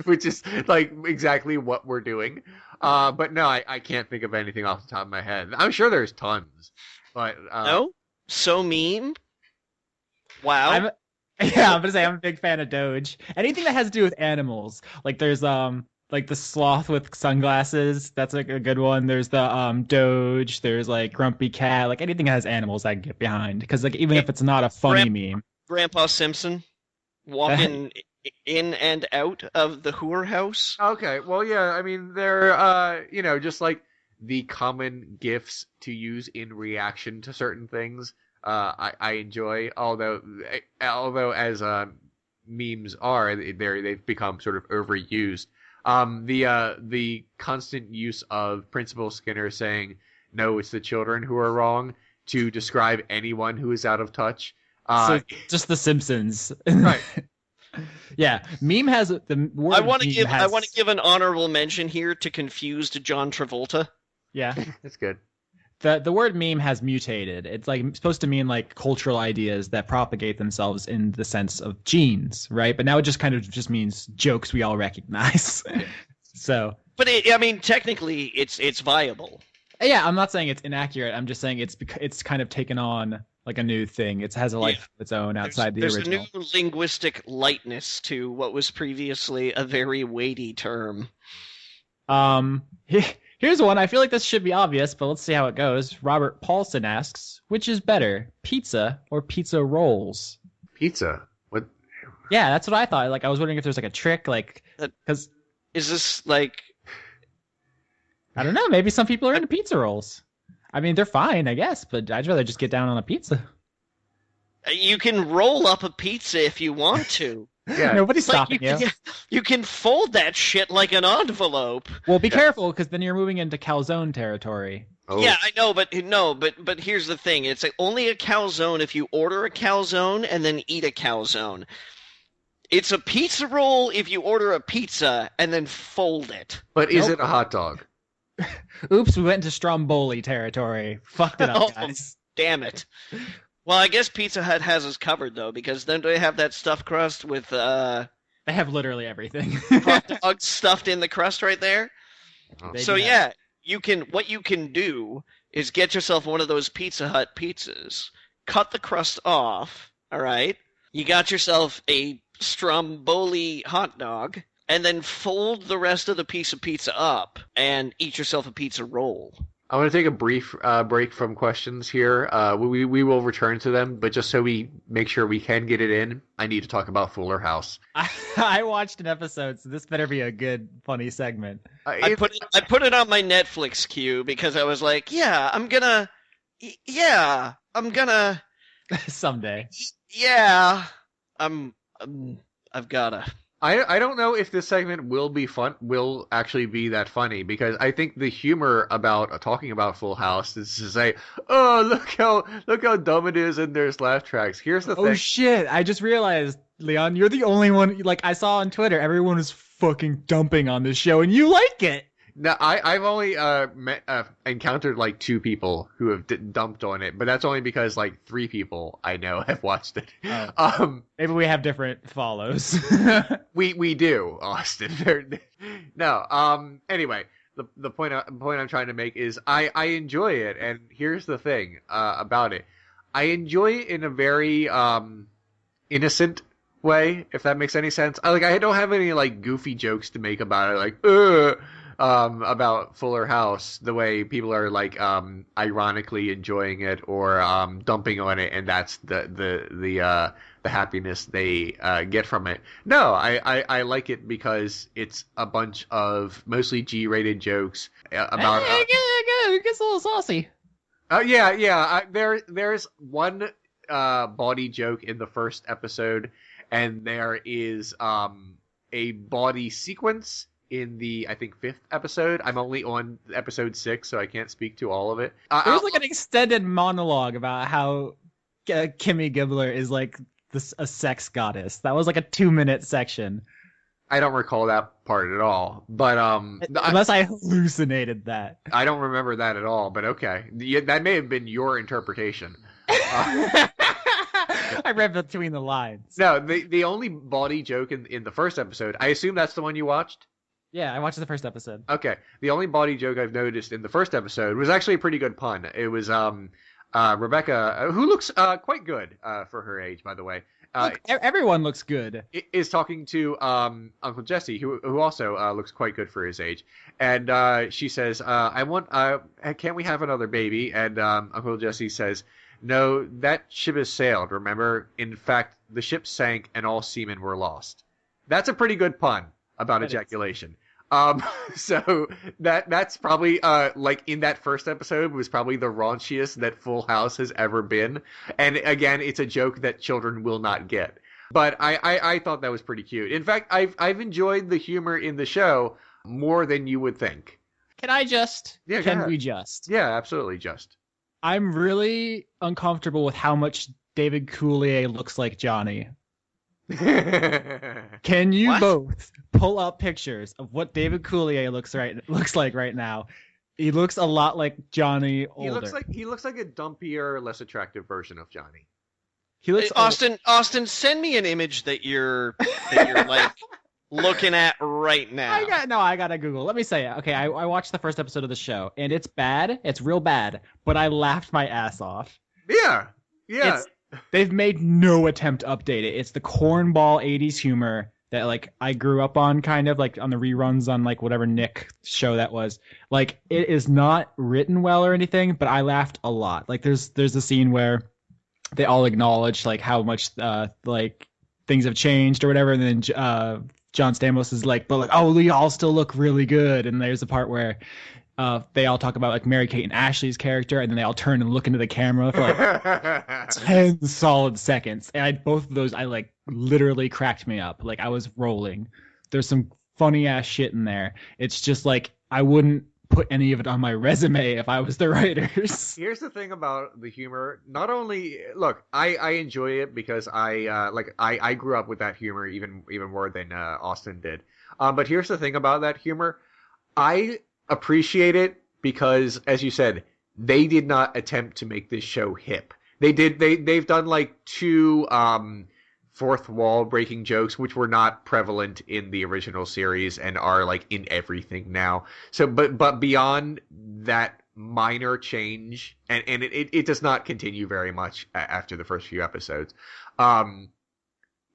Which is like exactly what we're doing. But no, I can't think of anything off the top of my head. I'm sure there's tons, but no, so meme. Wow. I'm gonna say I'm a big fan of Doge. Anything that has to do with animals, like there's like the sloth with sunglasses. That's like a good one. There's the Doge. There's like Grumpy Cat. Like anything that has animals, I can get behind because like even if it's not a funny meme. Grandpa Simpson walking in and out of the whorehouse. Okay, well, yeah, I mean, they're, just like the common GIFs to use in reaction to certain things. I enjoy, although as memes are, they've become sort of overused. The constant use of Principal Skinner saying, "No, it's the children who are wrong," to describe anyone who is out of touch. So just The Simpsons, right? Yeah, meme has the word. I want to give an honorable mention here to confused John Travolta. Yeah, that's good. the word meme has mutated. It's like supposed to mean like cultural ideas that propagate themselves in the sense of genes, right? But now it just kind of just means jokes we all recognize. So, but technically, it's viable. Yeah, I'm not saying it's inaccurate. I'm just saying it's kind of taken on like a new thing. It has a life of its own outside the original. There's a new linguistic lightness to what was previously a very weighty term. Here's one. I feel like this should be obvious, but let's see how it goes. Robert Paulson asks, which is better, pizza or pizza rolls? Pizza? What? Yeah, that's what I thought. Like, I was wondering if there's like a trick, like, because is this like? I don't know. Maybe some people are into pizza rolls. I mean, they're fine, I guess, but I'd rather just get down on a pizza. You can roll up a pizza if you want to. Yeah, nobody's stopping you. You can fold that shit like an envelope. Well, be careful, because then you're moving into calzone territory. Oh. Yeah, I know, but here's the thing: it's like only a calzone if you order a calzone and then eat a calzone. It's a pizza roll if you order a pizza and then fold it. But is it a hot dog? Oops, we went into Stromboli territory. Fucked it up, guys. Damn it. Well, I guess Pizza Hut has us covered, though, because then they have that stuffed crust with, They have literally everything. hot dogs stuffed in the crust right there. So, yeah, what you can do is get yourself one of those Pizza Hut pizzas, cut the crust off, all right? You got yourself a Stromboli hot dog, and then fold the rest of the piece of pizza up and eat yourself a pizza roll. I want to take a brief break from questions here. We will return to them, but just so we make sure we can get it in, I need to talk about Fuller House. I watched an episode, so this better be a good, funny segment. I put it on my Netflix queue because I was like, I'm gonna someday. Yeah, I've gotta. I don't know if this segment will actually be that funny, because I think the humor about talking about Full House is to say, oh, look how dumb it is, and there's laugh tracks. Here's the thing. Oh shit! I just realized, Leon, you're the only one. Like, I saw on Twitter, everyone is fucking dumping on this show, and you like it. No, I've only encountered like 2 people who have dumped on it, but that's only because like 3 people I know have watched it. Oh. Maybe we have different follows. we do, Austin. No. Anyway, the point I'm trying to make is I enjoy it, and here's the thing about it. I enjoy it in a very innocent way, if that makes any sense. I don't have any like goofy jokes to make about it, like about Fuller House, the way people are like ironically enjoying it or dumping on it, and that's the happiness they get from it. No, I like it because it's a bunch of mostly G-rated jokes about. It gets a little saucy. There's one bawdy joke in the first episode, and there is a bawdy sequence in the, I think, 5th episode. I'm only on episode 6, so I can't speak to all of it. There's like an extended monologue about how Kimmy Gibbler is like a sex goddess. That was like a 2-minute section. I don't recall that part at all, but unless I hallucinated that. I don't remember that at all, but okay. That may have been your interpretation. I read between the lines. No, the only bawdy joke in the first episode, I assume that's the one you watched? Yeah, I watched the first episode. Okay. The only bawdy joke I've noticed in the first episode was actually a pretty good pun. It was Rebecca, who looks quite good for her age, by the way. Look, everyone looks good. Is talking to Uncle Jesse, who also looks quite good for his age. And she says, can't we have another baby? And Uncle Jesse says, no, that ship has sailed, remember? In fact, the ship sank and all seamen were lost. That's a pretty good pun about ejaculation. So that's probably like in that first episode was probably the raunchiest that Full House has ever been. And again, it's a joke that children will not get. But I thought that was pretty cute. In fact, I've enjoyed the humor in the show more than you would think. Can I just? Yeah, can we just? Yeah, absolutely just. I'm really uncomfortable with how much David Coulier looks like Johnny. Can you both pull up pictures of what David Coulier looks like right now? He looks a lot like Johnny older. He looks like a dumpier, less attractive version of Johnny. He looks Austin, send me an image that you're like looking at right now. I gotta Google. Let me say it. Okay, I watched the first episode of the show, and it's bad. It's real bad, but I laughed my ass off. Yeah. They've made no attempt to update it. It's the cornball 80s humor that like I grew up on, kind of like on the reruns on like whatever Nick show that was. Like it is not written well or anything, but I laughed a lot. Like there's a scene where they all acknowledge like how much like things have changed or whatever, and then John Stamos is like, but like, oh, we all still look really good. And there's a part where they all talk about like Mary-Kate and Ashley's character, and then they all turn and look into the camera for like 10 solid seconds. And both of those, I like literally cracked me up. Like I was rolling. There's some funny ass shit in there. It's just like, I wouldn't put any of it on my resume if I was the writers. Here's the thing about the humor. Not only, look, I enjoy it because I grew up with that humor even more than Austin did. But here's the thing about that humor. I appreciate it because, as you said, they did not attempt to make this show hip. They've done like two fourth wall breaking jokes, which were not prevalent in the original series and are like in everything now. So, but beyond that minor change, and it does not continue very much after the first few episodes.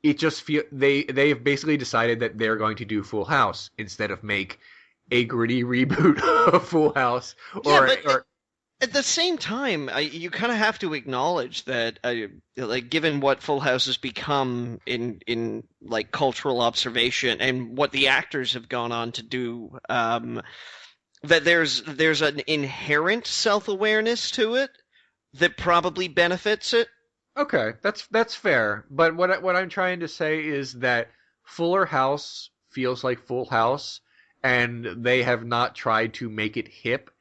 It just they've basically decided that they're going to do Full House instead of make a gritty reboot of Full House. At the same time, you kind of have to acknowledge that, like, given what Full House has become in like cultural observation and what the actors have gone on to do, that there's an inherent self-awareness to it that probably benefits it. Okay, that's fair. But what I'm trying to say is that Fuller House feels like Full House, and they have not tried to make it hip.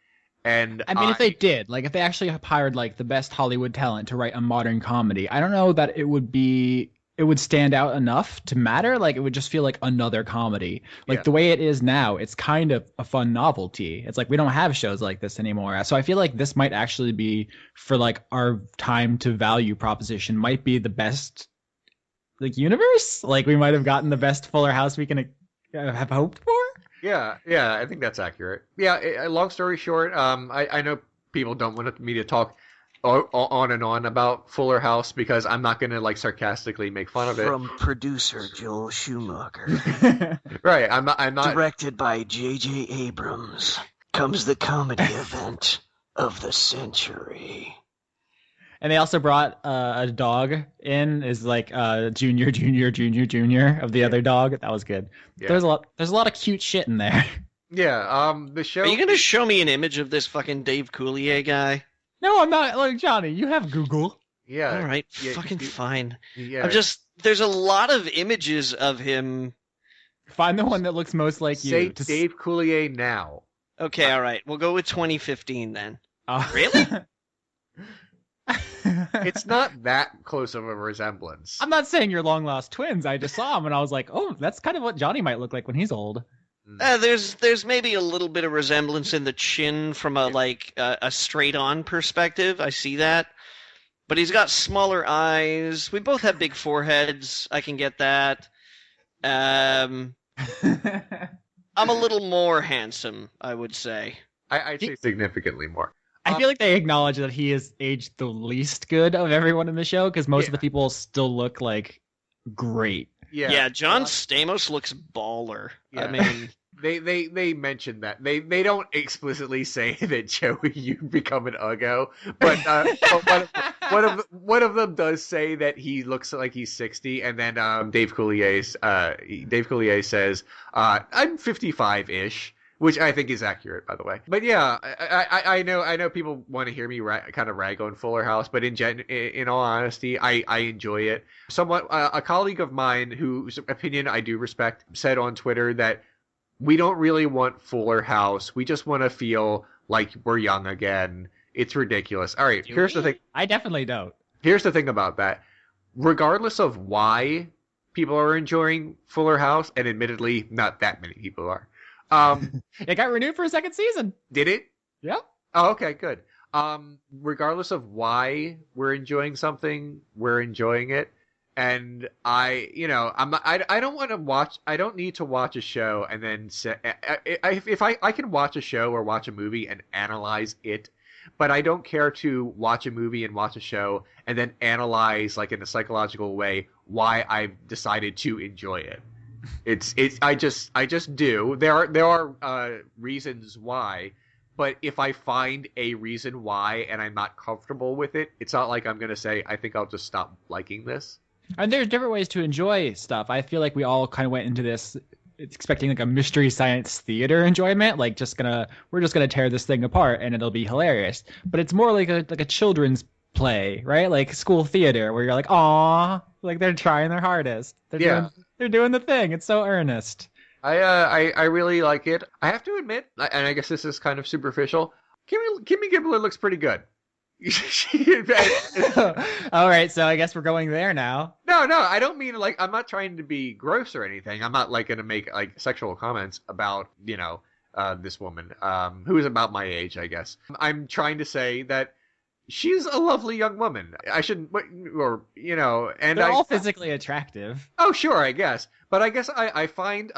And I mean, if they did, like, if they actually hired like the best Hollywood talent to write a modern comedy, I don't know that it would stand out enough to matter. Like, it would just feel like another comedy. Like the way it is now, it's kind of a fun novelty. It's like we don't have shows like this anymore. So I feel like this might actually be, for like our time to value proposition, might be the best like universe. Like we might have gotten the best Fuller House we can have hoped for. Yeah, I think that's accurate. Yeah, long story short, I know people don't want me to talk on and on about Fuller House because I'm not going to like sarcastically make fun of it. From producer Joel Schumacher. Right, I'm not. Directed by J.J. Abrams comes the comedy event of the century. And they also brought a dog in, is like junior of the other dog. That was good. Yeah. There's a lot of cute shit in there. Yeah. The show. Are you gonna show me an image of this fucking Dave Coulier guy? No, I'm not. Like Johnny, you have Google. Yeah. All right. Fucking fine. Yeah. There's a lot of images of him. Find the one that looks most like you. Say Dave Coulier now. Okay. All right. We'll go with 2015 then. Really? It's not that close of a resemblance. I'm not saying you're long lost twins. I just saw him and I was like, oh, that's kind of what Johnny might look like when he's old. There's maybe a little bit of resemblance in the chin from a straight on perspective. I see that, but he's got smaller eyes. We both have big foreheads. I can get that. I'm a little more handsome, I would say. I'd say significantly more. I feel like they acknowledge that he is aged the least good of everyone in the show because most of the people still look like great. Yeah, John Stamos looks baller. Yeah. I mean, they mentioned that they don't explicitly say that Joey, you become an Uggo, but one of them does say that he looks like he's 60, and then Dave Coulier says I'm 55-ish. Which I think is accurate, by the way. But yeah, I know people want to hear me kind of rag on Fuller House, but in all honesty, I enjoy it. Somewhat, a colleague of mine whose opinion I do respect said on Twitter that we don't really want Fuller House. We just want to feel like we're young again. It's ridiculous. All right, here's the thing. I definitely don't. Here's the thing about that. Regardless of why people are enjoying Fuller House, and admittedly, not that many people are. It got renewed for a second season. Did it? Yep. Oh, okay, good. Regardless of why we're enjoying something, we're enjoying it. And I don't want to watch. I don't need to watch a show and then say if I can watch a show or watch a movie and analyze it, but I don't care to watch a movie and watch a show and then analyze like in a psychological way why I've decided to enjoy it. I just do. There are reasons why. But if I find a reason why and I'm not comfortable with it, it's not like I'm going to say, I think I'll just stop liking this. And there's different ways to enjoy stuff. I feel like we all kind of went into this expecting like a mystery science theater enjoyment, like we're just gonna tear this thing apart and it'll be hilarious. But it's more like a children's play, right? Like school theater where you're like, aw, like they're trying their hardest. They're doing the thing. It's so earnest. I really like it. I have to admit, and I guess this is kind of superficial, Kimmy Gibbler looks pretty good. All right, so I guess we're going there now. No, I don't mean like I'm not trying to be gross or anything. I'm not like going to make like sexual comments about this woman who is about my age, I guess. I'm trying to say that she's a lovely young woman. I shouldn't, and they're all physically attractive. Oh, sure, I guess, but I guess I find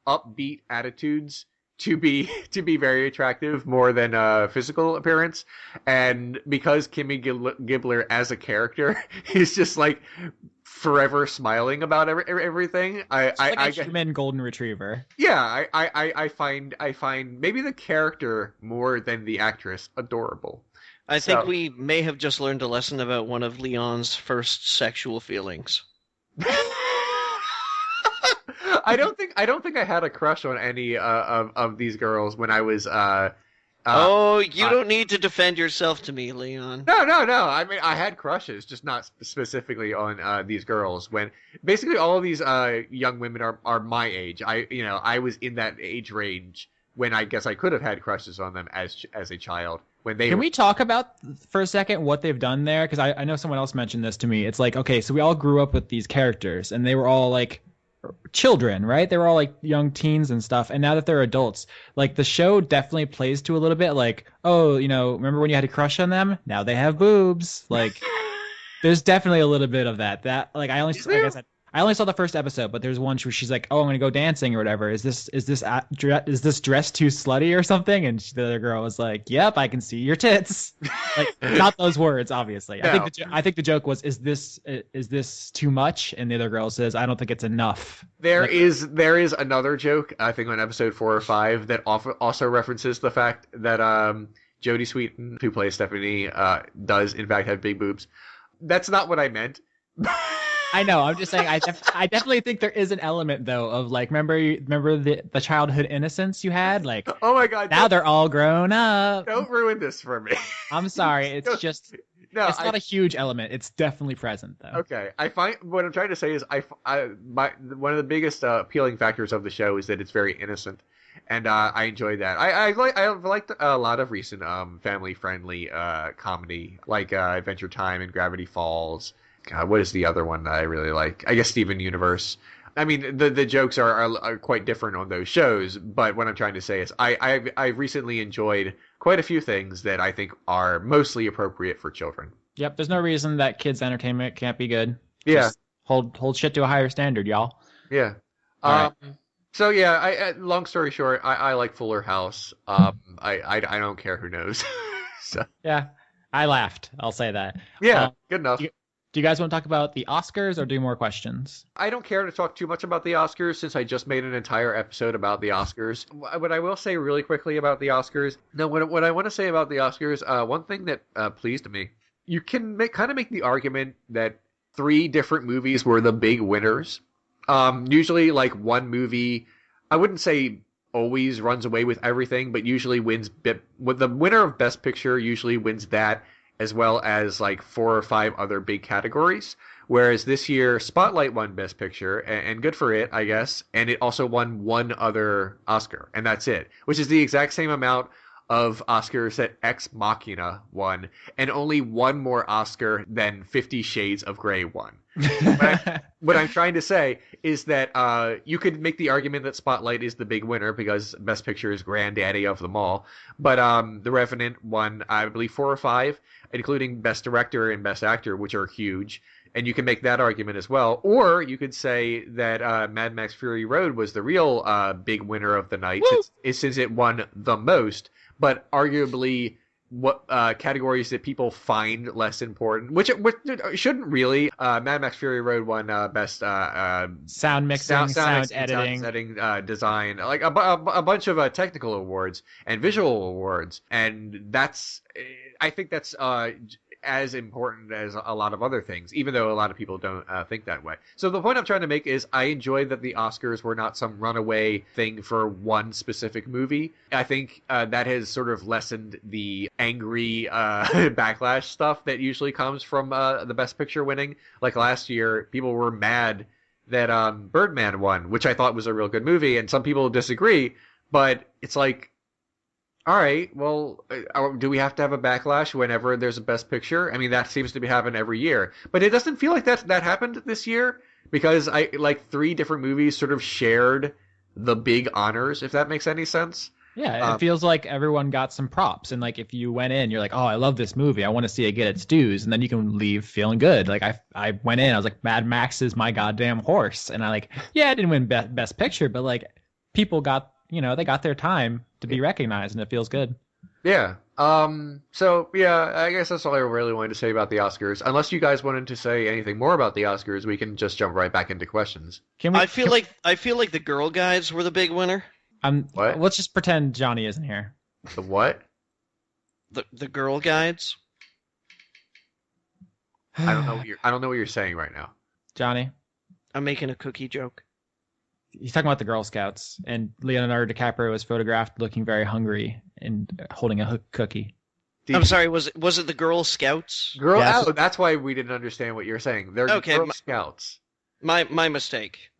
upbeat attitudes to be very attractive more than physical appearance, and because Kimmy Gibbler as a character is just like forever smiling about everything. I human golden retriever. Yeah, I find maybe the character more than the actress adorable. I think we may have just learned a lesson about one of Leon's first sexual feelings. I don't think I had a crush on any of these girls when I was. You don't need to defend yourself to me, Leon. No. I mean, I had crushes, just not specifically on these girls. When basically all of these young women are my age. I was in that age range when I guess I could have had crushes on them as a child. Can we talk about for a second what they've done there? Because I know someone else mentioned this to me. It's like, okay, so we all grew up with these characters, and they were all like children, right? They were all like young teens and stuff, and now that they're adults, like the show definitely plays to a little bit like, oh, remember when you had a crush on them? Now they have boobs. Like there's definitely a little bit of that like I only saw the first episode, but there's one where she's like, oh, I'm gonna go dancing or whatever. Is this dress too slutty or something? And the other girl was like, yep, I can see your tits. Like not those words, obviously. No. I think the joke was, is this too much? And the other girl says, I don't think it's enough. There is another joke, I think on episode 4 or 5, that also references the fact that Jodie Sweetin, who plays Stephanie, does in fact have big boobs. That's not what I meant. I know. I'm just saying. I definitely think there is an element though of like, remember the childhood innocence you had. Like, oh my god, now they're all grown up. Don't ruin this for me. I'm sorry. It's just it's not a huge element. It's definitely present though. Okay, I find what I'm trying to say is one of the biggest appealing factors of the show is that it's very innocent, and I enjoy that. I've liked a lot of recent family friendly comedy like Adventure Time and Gravity Falls. God, what is the other one that I really like? I guess Steven Universe. I mean, the jokes are quite different on those shows, but what I'm trying to say is I've recently enjoyed quite a few things that I think are mostly appropriate for children. Yep, there's no reason that kids' entertainment can't be good. Yeah. Just hold shit to a higher standard, y'all. Yeah. Right. So yeah, long story short, I like Fuller House. I don't care who knows. So. Yeah, I laughed. I'll say that. Yeah, good enough. Do you guys want to talk about the Oscars or do more questions? I don't care to talk too much about the Oscars since I just made an entire episode about the Oscars. What I will say really quickly about the Oscars, what I want to say about the Oscars, one thing that pleased me, you can kind of make the argument that 3 different movies were the big winners. Usually like one movie, I wouldn't say always runs away with everything, but usually wins. The winner of Best Picture usually wins that, as well as like 4 or 5 other big categories. Whereas this year, Spotlight won Best Picture, and good for it, I guess. And it also won 1 other Oscar, and that's it. Which is the exact same amount of Oscars that Ex Machina won, and only one more Oscar than 50 Shades of Grey won. What I'm trying to say is that you could make the argument that Spotlight is the big winner because Best Picture is granddaddy of them all. But The Revenant won, I believe, 4 or 5, including Best Director and Best Actor, which are huge. And you can make that argument as well. Or you could say that Mad Max Fury Road was the real big winner of the night since it won the most. But arguably, what categories that people find less important, which shouldn't really. Mad Max Fury Road won best sound mixing, sound editing, design, like a bunch of technical awards and visual awards, and I think that's as important as a lot of other things, even though a lot of people don't think that way. So the point I'm trying to make is I enjoy that the Oscars were not some runaway thing for one specific movie. I think that has sort of lessened the angry backlash stuff that usually comes from the Best Picture winning. Like last year, people were mad that Birdman won, which I thought was a real good movie, and some people disagree, but it's like, all right, well, do we have to have a backlash whenever there's a Best Picture? I mean, that seems to be happening every year. But it doesn't feel like that happened this year because 3 different movies sort of shared the big honors, if that makes any sense. Yeah, it feels like everyone got some props. And like if you went in, you're like, oh, I love this movie. I want to see it get its dues. And then you can leave feeling good. Like I went in, I was like, Mad Max is my goddamn horse. And I didn't win Best Picture, but like people got, they got their time to be recognized, and it feels good. Yeah. So, yeah, I guess that's all I really wanted to say about the Oscars. Unless you guys wanted to say anything more about the Oscars, we can just jump right back into questions. I feel like the Girl Guides were the big winner. What? Let's just pretend Johnny isn't here. The what? The Girl Guides. I don't know what you're saying right now. Johnny? I'm making a cookie joke. He's talking about the Girl Scouts, and Leonardo DiCaprio was photographed looking very hungry and holding a cookie. I'm sorry, was it the Girl Scouts? Oh, that's why we didn't understand what you're saying. They're Girl Scouts. My mistake.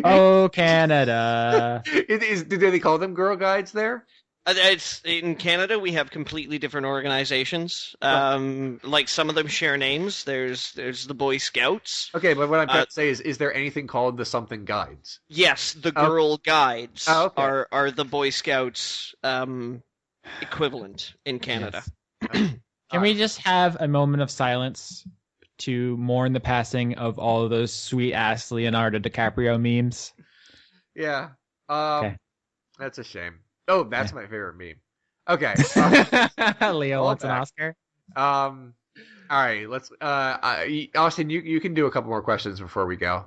Oh, Canada. Did they call them Girl Guides there? It's in Canada. We have completely different organizations. Like some of them share names. There's the Boy Scouts. Okay, but what I'm trying to say is there anything called the something guides? Yes, the Girl Guides okay. are the Boy Scouts equivalent in Canada. Yes. Can we just have a moment of silence to mourn the passing of all of those sweet ass Leonardo DiCaprio memes? Yeah. Okay. That's a shame. Oh, that's my favorite meme. Okay. Leo wants an Oscar. All right, let's Austin, you can do a couple more questions before we go.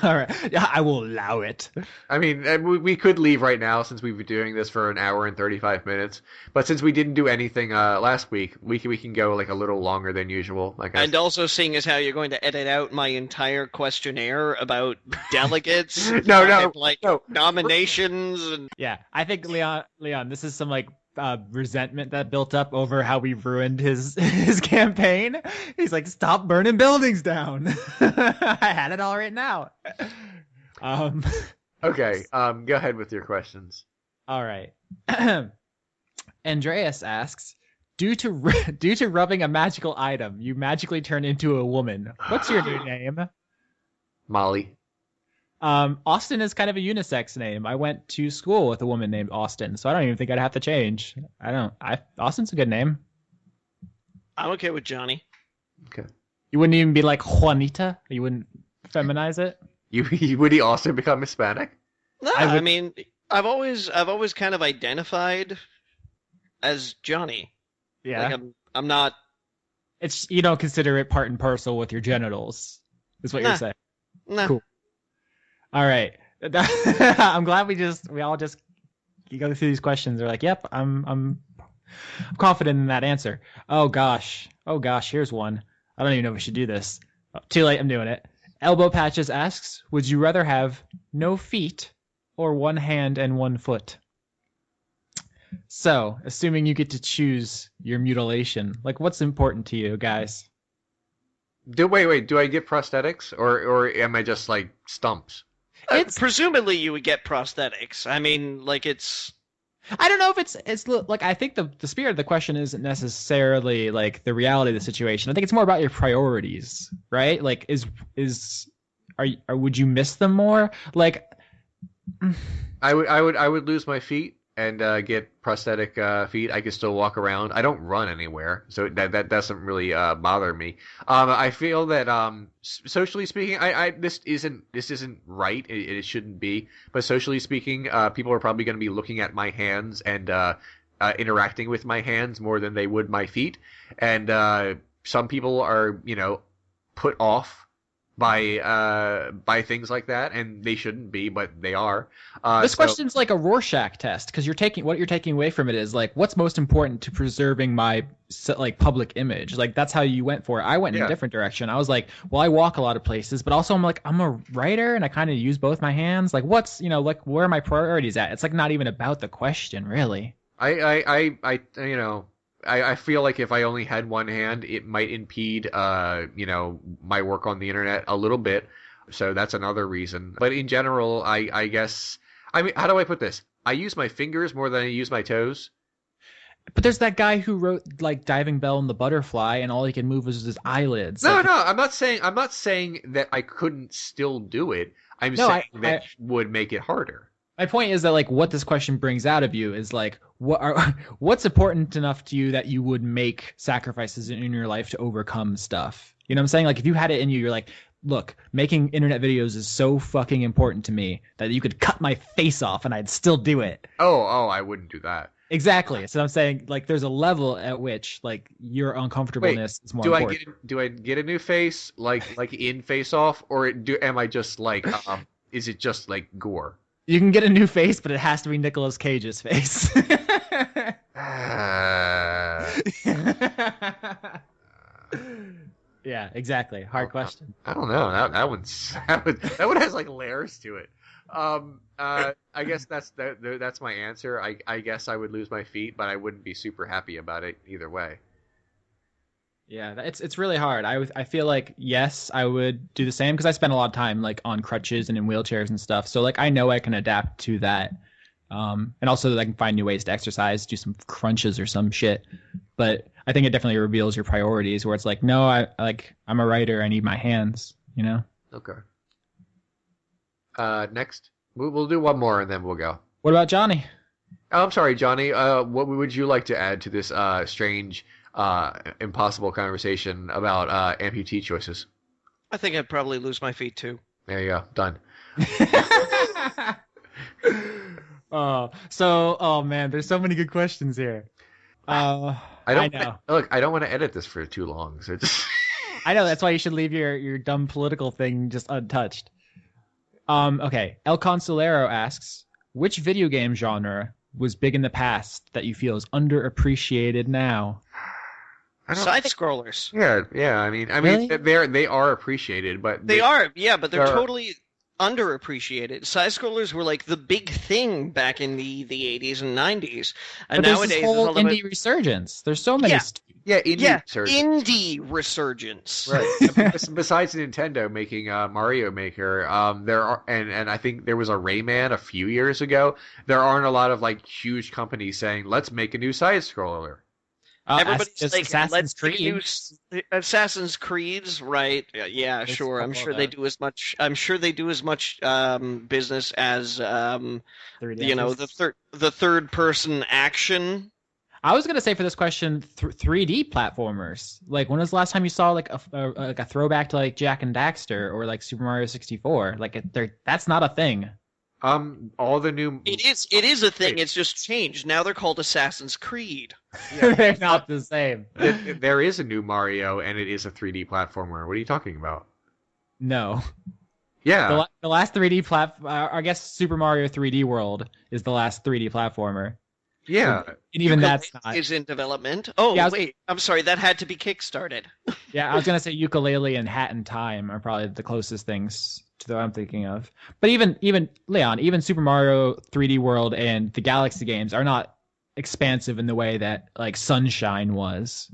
All right. Yeah, I will allow it. I mean, we could leave right now since we've been doing this for an hour and 35 minutes. But since we didn't do anything last week, we can go like a little longer than usual. And also, seeing as how you're going to edit out my entire questionnaire about delegates, no, nominations, and yeah, I think Leon, this is some resentment that built up over how we ruined his campaign. He's like, stop burning buildings down. I had it all written out. Okay, go ahead with your questions. All right. Andreas asks, due to rubbing a magical item, you magically turn into a woman. What's your new name? Molly. Austin is kind of a unisex name. I went to school with a woman named Austin, so I don't even think I'd have to change. Austin's a good name. I'm okay with Johnny. Okay. You wouldn't even be like Juanita? You wouldn't feminize it? Would he also become Hispanic? No, I mean, I've always kind of identified as Johnny. Yeah. Like I'm not. You don't consider it part and parcel with your genitals, is what you're saying. Nah. Cool. All right. I'm glad we all just go through these questions. They're like, yep, I'm confident in that answer. Oh gosh, here's one. I don't even know if we should do this. Oh, too late, I'm doing it. Elbow Patches asks, would you rather have no feet or one hand and one foot? So, assuming you get to choose your mutilation, what's important to you, guys? Wait, do I get prosthetics or am I just stumps? Presumably you would get prosthetics. I mean, I don't know if it's like, I think the spirit of the question isn't necessarily like the reality of the situation. I think it's more about your priorities, right? Like would you miss them more? Like I would lose my feet and get prosthetic feet. I could still walk around. I don't run anywhere, so that doesn't really bother me. I feel that socially speaking, this isn't right. It shouldn't be. But socially speaking, people are probably going to be looking at my hands and interacting with my hands more than they would my feet. And some people are, put off by things like that, and they shouldn't be, but they are. This question's like a Rorschach test, because what you're taking away from it is like, what's most important to preserving my like public image? Like, that's how you went for it. I went in a different direction. I was like, well, I walk a lot of places, but also I'm a writer and I kind of use both my hands. Like, what's like, where are my priorities at? It's like not even about the question, really. I feel like if I only had one hand, it might impede, my work on the internet a little bit. So that's another reason. But in general, I guess, how do I put this? I use my fingers more than I use my toes. But there's that guy who wrote like Diving Bell and the Butterfly, and all he can move was his eyelids. No, I'm not saying that I couldn't still do it. I'm saying that would make it harder. My point is that like what this question brings out of you is like what's important enough to you that you would make sacrifices in your life to overcome stuff. You know what I'm saying? Like if you had it in you, you're like, look, making internet videos is so fucking important to me that you could cut my face off and I'd still do it. Oh, I wouldn't do that. Exactly. So I'm saying like there's a level at which like your uncomfortableness is more important. Do I get a new face like in Face Off, or am I just like is it just like gore? You can get a new face, but it has to be Nicolas Cage's face. Yeah, exactly. Hard question. I don't know. That one has like layers to it. I guess that's my answer. I guess I would lose my feet, but I wouldn't be super happy about it either way. Yeah, it's really hard. I feel like, yes, I would do the same because I spend a lot of time like on crutches and in wheelchairs and stuff. So like I know I can adapt to that. And also that I can find new ways to exercise, do some crunches or some shit. But I think it definitely reveals your priorities where it's like, no, I'm a writer, I need my hands, Okay. Next. We'll do one more and then we'll go. What about Johnny? Oh, I'm sorry, Johnny. What would you like to add to this strange impossible conversation about amputee choices? I think I'd probably lose my feet too. There you go. Done. Oh man, there's so many good questions here. I know. Look, I don't want to edit this for too long. So just... I know, that's why you should leave your dumb political thing just untouched. Okay. El Consolero asks, which video game genre was big in the past that you feel is underappreciated now? Side scrollers. Yeah. I mean, really? they are appreciated, but they are. Yeah, but they're totally underappreciated. Side scrollers were like the big thing back in the 80s and 90s, and but nowadays there's this whole indie resurgence. There's so many. Indie resurgence. Right. Besides Nintendo making Mario Maker, there are, and I think there was a Rayman a few years ago. There aren't a lot of like huge companies saying, "Let's make a new side scroller." Everybody's like, Assassin's Creed. Assassin's Creeds, right? Yeah, sure. I'm sure they do as much. I'm sure they do as much business as the third person action. I was gonna say for this question, 3D platformers. Like, when was the last time you saw like a throwback to like Jak and Daxter or like Super Mario 64? Like, that's not a thing. All the new. It is a thing. It's just changed. Now they're called Assassin's Creed. Yeah. They're not the same. There is a new Mario, and it is a 3D platformer. What are you talking about? No. Yeah. The last 3D I guess Super Mario 3D World is the last 3D platformer. Yeah. And even that's not. Is in development. Oh, yeah, wait. I'm sorry. That had to be kickstarted. Yeah, I was gonna say Yooka-Laylee and Hat in Time are probably the closest things to what I'm thinking of. But even Leon, even Super Mario 3D World and the Galaxy games are not expansive in the way that like Sunshine was.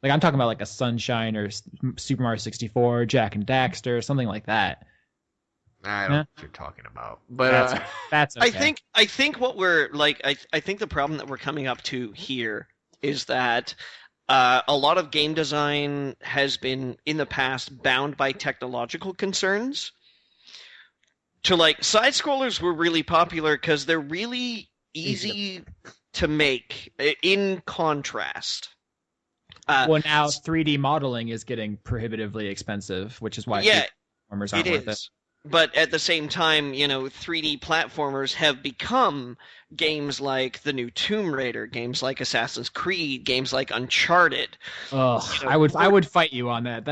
Like, I'm talking about like a Sunshine or Super Mario 64, Jak and Daxter, something like that. I don't know what you're talking about. But that's okay. I think what we're like. I think the problem that we're coming up to here is that a lot of game design has been in the past bound by technological concerns. To like side scrollers were really popular because they're really easy to make. In contrast. Well, now 3D modeling is getting prohibitively expensive, which is why platformers aren't worth it. But at the same time, 3D platformers have become games like the new Tomb Raider, games like Assassin's Creed, games like Uncharted. I would fight you on that.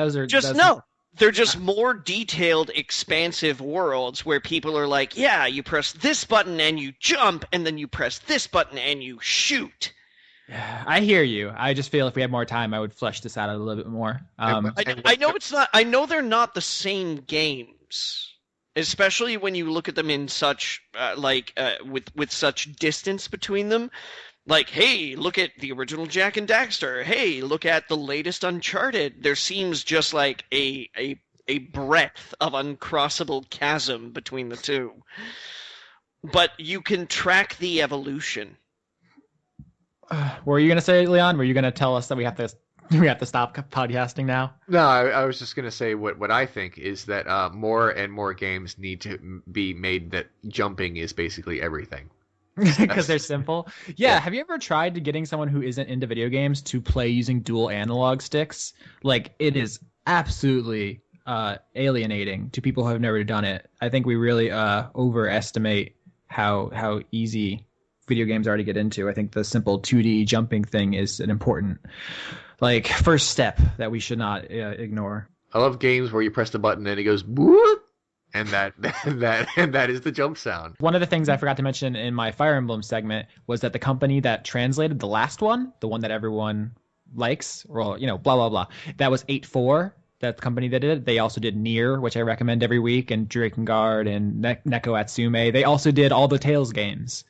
They're just more detailed, expansive worlds where people are like, yeah, you press this button and you jump, and then you press this button and you shoot. I hear you. I just feel if we had more time, I would flesh this out a little bit more. I know it's not. I know they're not the same games, especially when you look at them in such with such distance between them. Like, hey, look at the original Jak and Daxter. Hey, look at the latest Uncharted. There seems just like a breadth of uncrossable chasm between the two. But you can track the evolution. What were you going to say, Leon? Were you going to tell us that we have to stop podcasting now? No, I was just going to say what I think is that more and more games need to be made that jumping is basically everything. Because they're simple. Yeah. Have you ever tried to getting someone who isn't into video games to play using dual analog sticks? Like, it is absolutely alienating to people who have never done it. I think we really overestimate how easy video games are to get into. I think the simple 2D jumping thing is an important first step that we should not ignore. I love games where you press the button and it goes whoop, and that is the jump sound. One of the things I forgot to mention in my Fire Emblem segment was that the company that translated the last one, the one that everyone likes, or blah blah blah, that was 8-4. That the company that did it. They also did Nier, which I recommend every week, and Drakengard and Neko Atsume. They also did all the Tales games.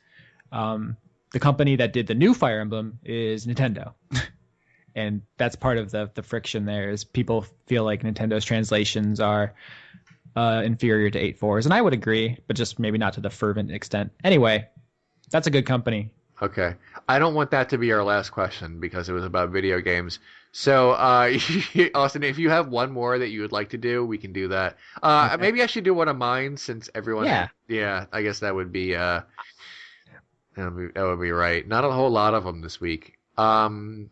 The company that did the new Fire Emblem is Nintendo. And that's part of the friction there is people feel like Nintendo's translations are inferior to 8-4s. And I would agree, but just maybe not to the fervent extent. Anyway, that's a good company. Okay. I don't want that to be our last question because it was about video games. So, Austin, if you have one more that you would like to do, we can do that. Okay. Maybe I should do one of mine since everyone... Yeah, I guess that would be... That would be right. Not a whole lot of them this week. No.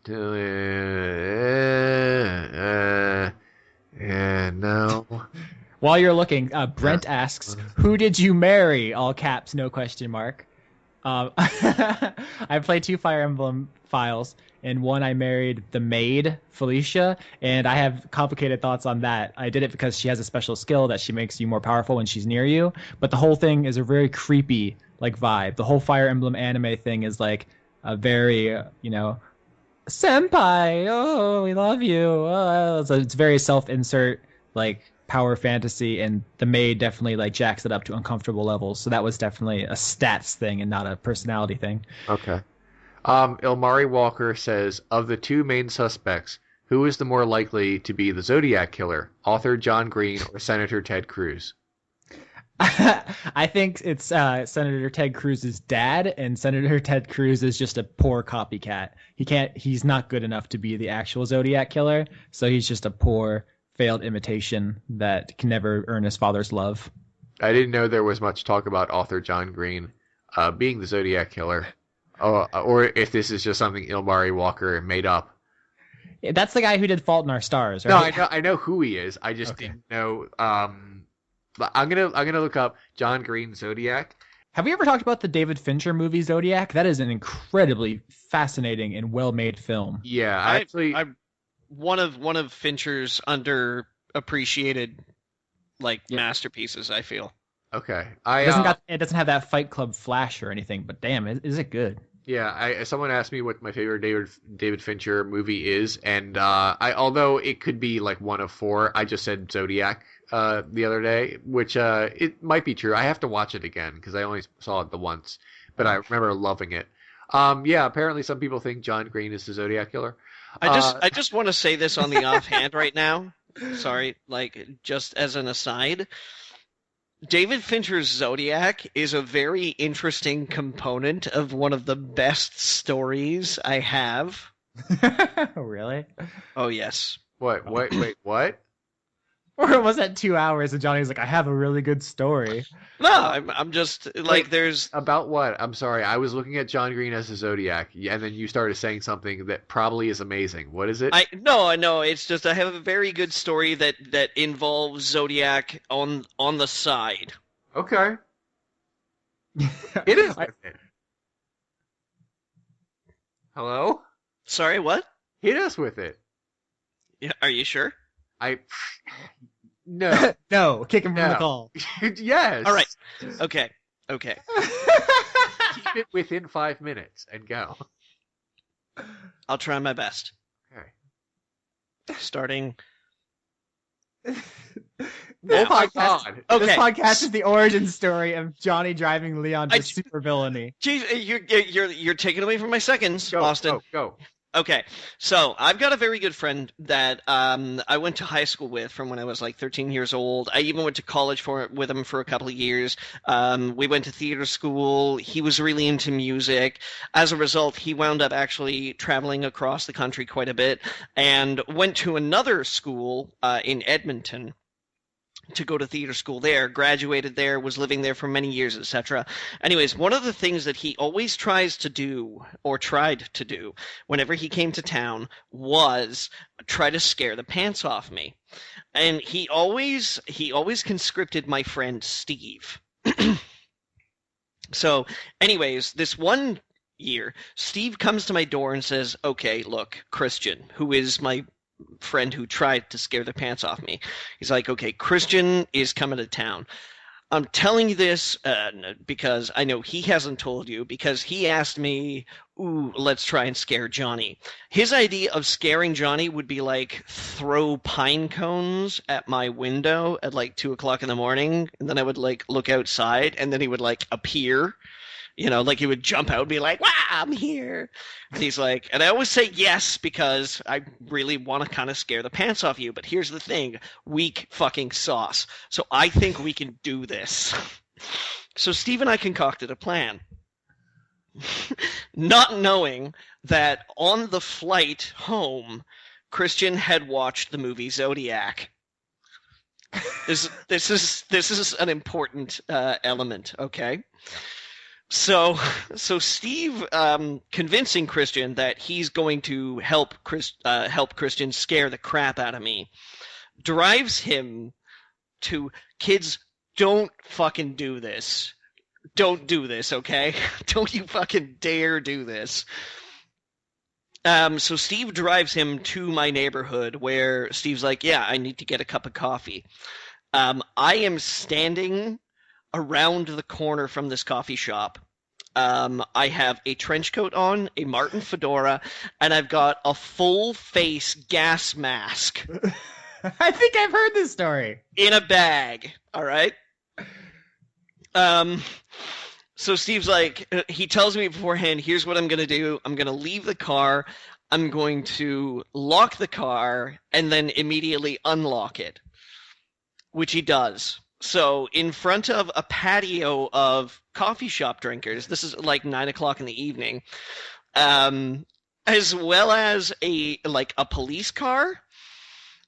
While you're looking, Brent asks, "Who did you marry?" All caps, no question mark. I played 2 Fire Emblem files. In one, I married the maid, Felicia, and I have complicated thoughts on that. I did it because she has a special skill that she makes you more powerful when she's near you, but the whole thing is a very creepy vibe. The whole Fire Emblem anime thing is like a very, senpai, oh, we love you. Oh. So it's very self-insert, power fantasy, and the maid definitely jacks it up to uncomfortable levels. So that was definitely a stats thing and not a personality thing. Okay. Ilmari Walker says, of the 2 main suspects, who is the more likely to be the Zodiac Killer, author John Green or Senator Ted Cruz? I think it's Senator Ted Cruz's dad, and Senator Ted Cruz is just a poor copycat. He's not good enough to be the actual Zodiac Killer, so he's just a poor, failed imitation that can never earn his father's love. I didn't know there was much talk about author John Green being the Zodiac Killer. Or if this is just something Ilmari Walker made up. That's the guy who did Fault in Our Stars, right? No, I know who he is. I just didn't know. But I'm gonna look up John Green Zodiac. Have we ever talked about the David Fincher movie Zodiac? That is an incredibly fascinating and well-made film. Yeah, I'm one of Fincher's underappreciated masterpieces, I feel. Okay, it doesn't have that Fight Club flash or anything, but damn, is it good? Yeah, someone asked me what my favorite David Fincher movie is, and although it could be one of 4, I just said Zodiac the other day, which it might be true. I have to watch it again because I only saw it the once, but I remember loving it. Yeah, apparently some people think John Green is the Zodiac Killer. I just want to say this on the offhand right now. Sorry, just as an aside. David Fincher's Zodiac is a very interesting component of one of the best stories I have. Really? Oh, yes. What? Wait, what? Or was that 2 hours and Johnny was like, I have a really good story? No, I'm just, like, Wait, there's... About what? I'm sorry. I was looking at John Green as the Zodiac, and then you started saying something that probably is amazing. What is it? I know, it's just I have a very good story that involves Zodiac on the side. Okay. It is with it. Hello? Sorry, what? Hit us with it. Yeah, are you sure? No. No, kick him from the call. Yes. All right. Okay. Keep it within 5 minutes and go. I'll try my best. Okay. Starting. Oh my god. Okay. This podcast is the origin story of Johnny driving Leon to super villainy. Jeez, you're taking away from my seconds, Go, Austin. Go. Okay, so I've got a very good friend that I went to high school with from when I was like 13 years old. I even went to college with him for a couple of years. We went to theater school. He was really into music. As a result, he wound up actually traveling across the country quite a bit and went to another school in Edmonton to go to theater school there, graduated there, was living there for many years, etc. Anyways, one of the things that he always tried to do whenever he came to town was try to scare the pants off me. And he always conscripted my friend Steve. So, anyways, this one year, Steve comes to my door and says, okay, look, Christian, who is my friend who tried to scare the pants off me. He's like, okay, Christian is coming to town. I'm telling you this because I know he hasn't told you, because he asked me, ooh, let's try and scare Johnny. His idea of scaring Johnny would be like throw pine cones at my window at like 2 o'clock in the morning, and then I would like look outside, and then he would like appear. You know, like he would jump out and be like, wow, I'm here. And he's like, and I always say yes because I really want to kind of scare the pants off you. But here's the thing, weak fucking sauce. So I think we can do this. So Steve and I concocted a plan. Not knowing that on the flight home, Christian had watched the movie Zodiac. This is an important element, okay? So Steve, convincing Christian that he's going to help Christian scare the crap out of me, drives him to, kids, don't fucking do this. Don't do this, okay? Don't you fucking dare do this. So Steve drives him to my neighborhood where Steve's like, yeah, I need to get a cup of coffee. I am standing around the corner from this coffee shop. I have a trench coat on, a Martin fedora, and I've got a full face gas mask. I think I've heard this story. In a bag, all right? So Steve's like, he tells me beforehand, here's what I'm going to do. I'm going to leave the car. I'm going to lock the car and then immediately unlock it, which he does. So in front of a patio of coffee shop drinkers, this is like 9 o'clock in the evening, as well as a police car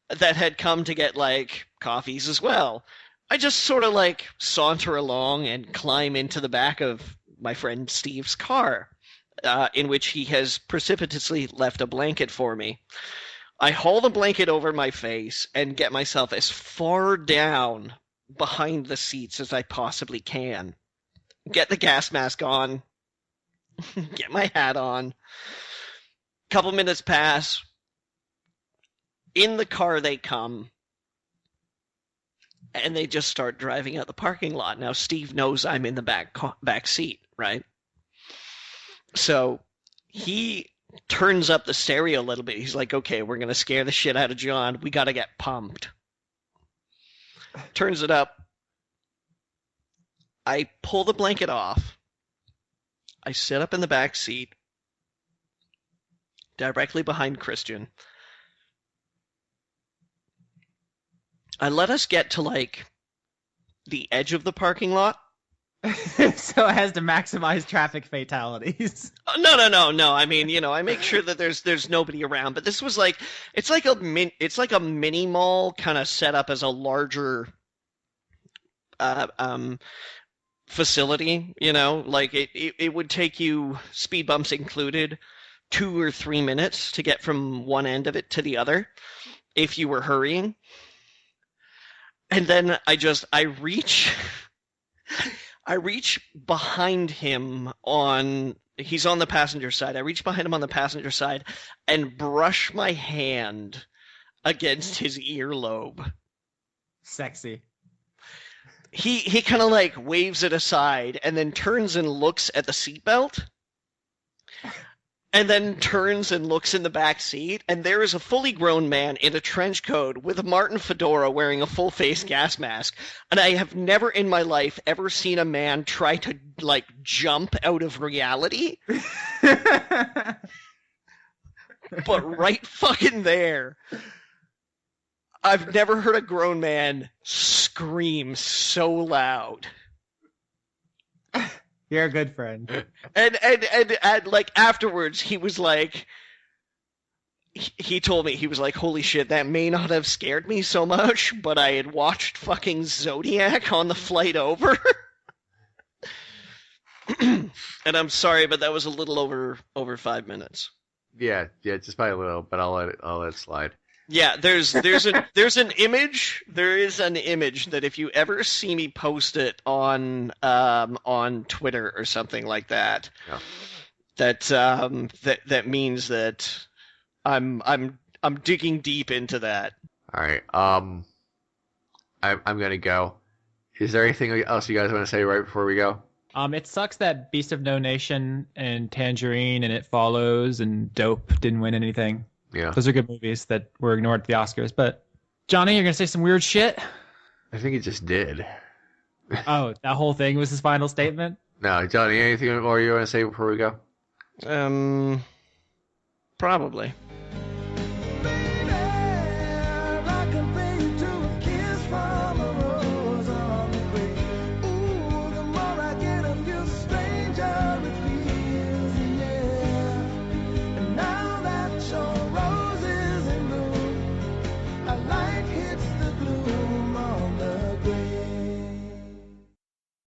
that had come to get like coffees as well. I just sort of like saunter along and climb into the back of my friend Steve's car, in which he has precipitously left a blanket for me. I haul the blanket over my face and get myself as far down behind the seats as I possibly can. Get the gas mask on. Get my hat on. Couple minutes pass. In the car they come. And they just start driving out the parking lot. Now Steve knows I'm in the back seat, right? So he turns up the stereo a little bit. He's like, okay, we're going to scare the shit out of John. We got to get pumped. Turns it up. I pull the blanket off. I sit up in the back seat, directly behind Christian. I let us get to like the edge of the parking lot. So it has to maximize traffic fatalities. No. I mean, I make sure that there's nobody around. But this was like, it's like a mini mall kind of set up as a larger facility. Like it would take you, speed bumps included, 2 or 3 minutes to get from one end of it to the other if you were hurrying. And then I reach behind him he's on the passenger side. I reach behind him on the passenger side and brush my hand against his earlobe. Sexy. He kind of like waves it aside and then turns and looks at the seatbelt. And then turns and looks in the back seat, and there is a fully grown man in a trench coat with a Martin fedora wearing a full-face gas mask. And I have never in my life ever seen a man try to, like, jump out of reality. But right fucking there, I've never heard a grown man scream so loud. You're a good friend. And like afterwards, he was like, he told me, he was like, holy shit, that may not have scared me so much, but I had watched fucking Zodiac on the flight over. And I'm sorry, but that was a little over 5 minutes. Yeah, just by a little, but I'll let it slide. Yeah, there's an image. There is an image that if you ever see me post it on Twitter or something like that, yeah. that means that I'm digging deep into that. All right. I'm gonna go. Is there anything else you guys want to say right before we go? It sucks that Beast of No Nation and Tangerine and It Follows and Dope didn't win anything. Yeah. Those are good movies that were ignored at the Oscars. But, Johnny, you're going to say some weird shit? I think he just did. Oh, that whole thing was his final statement? No, Johnny, anything more you want to say before we go? Probably.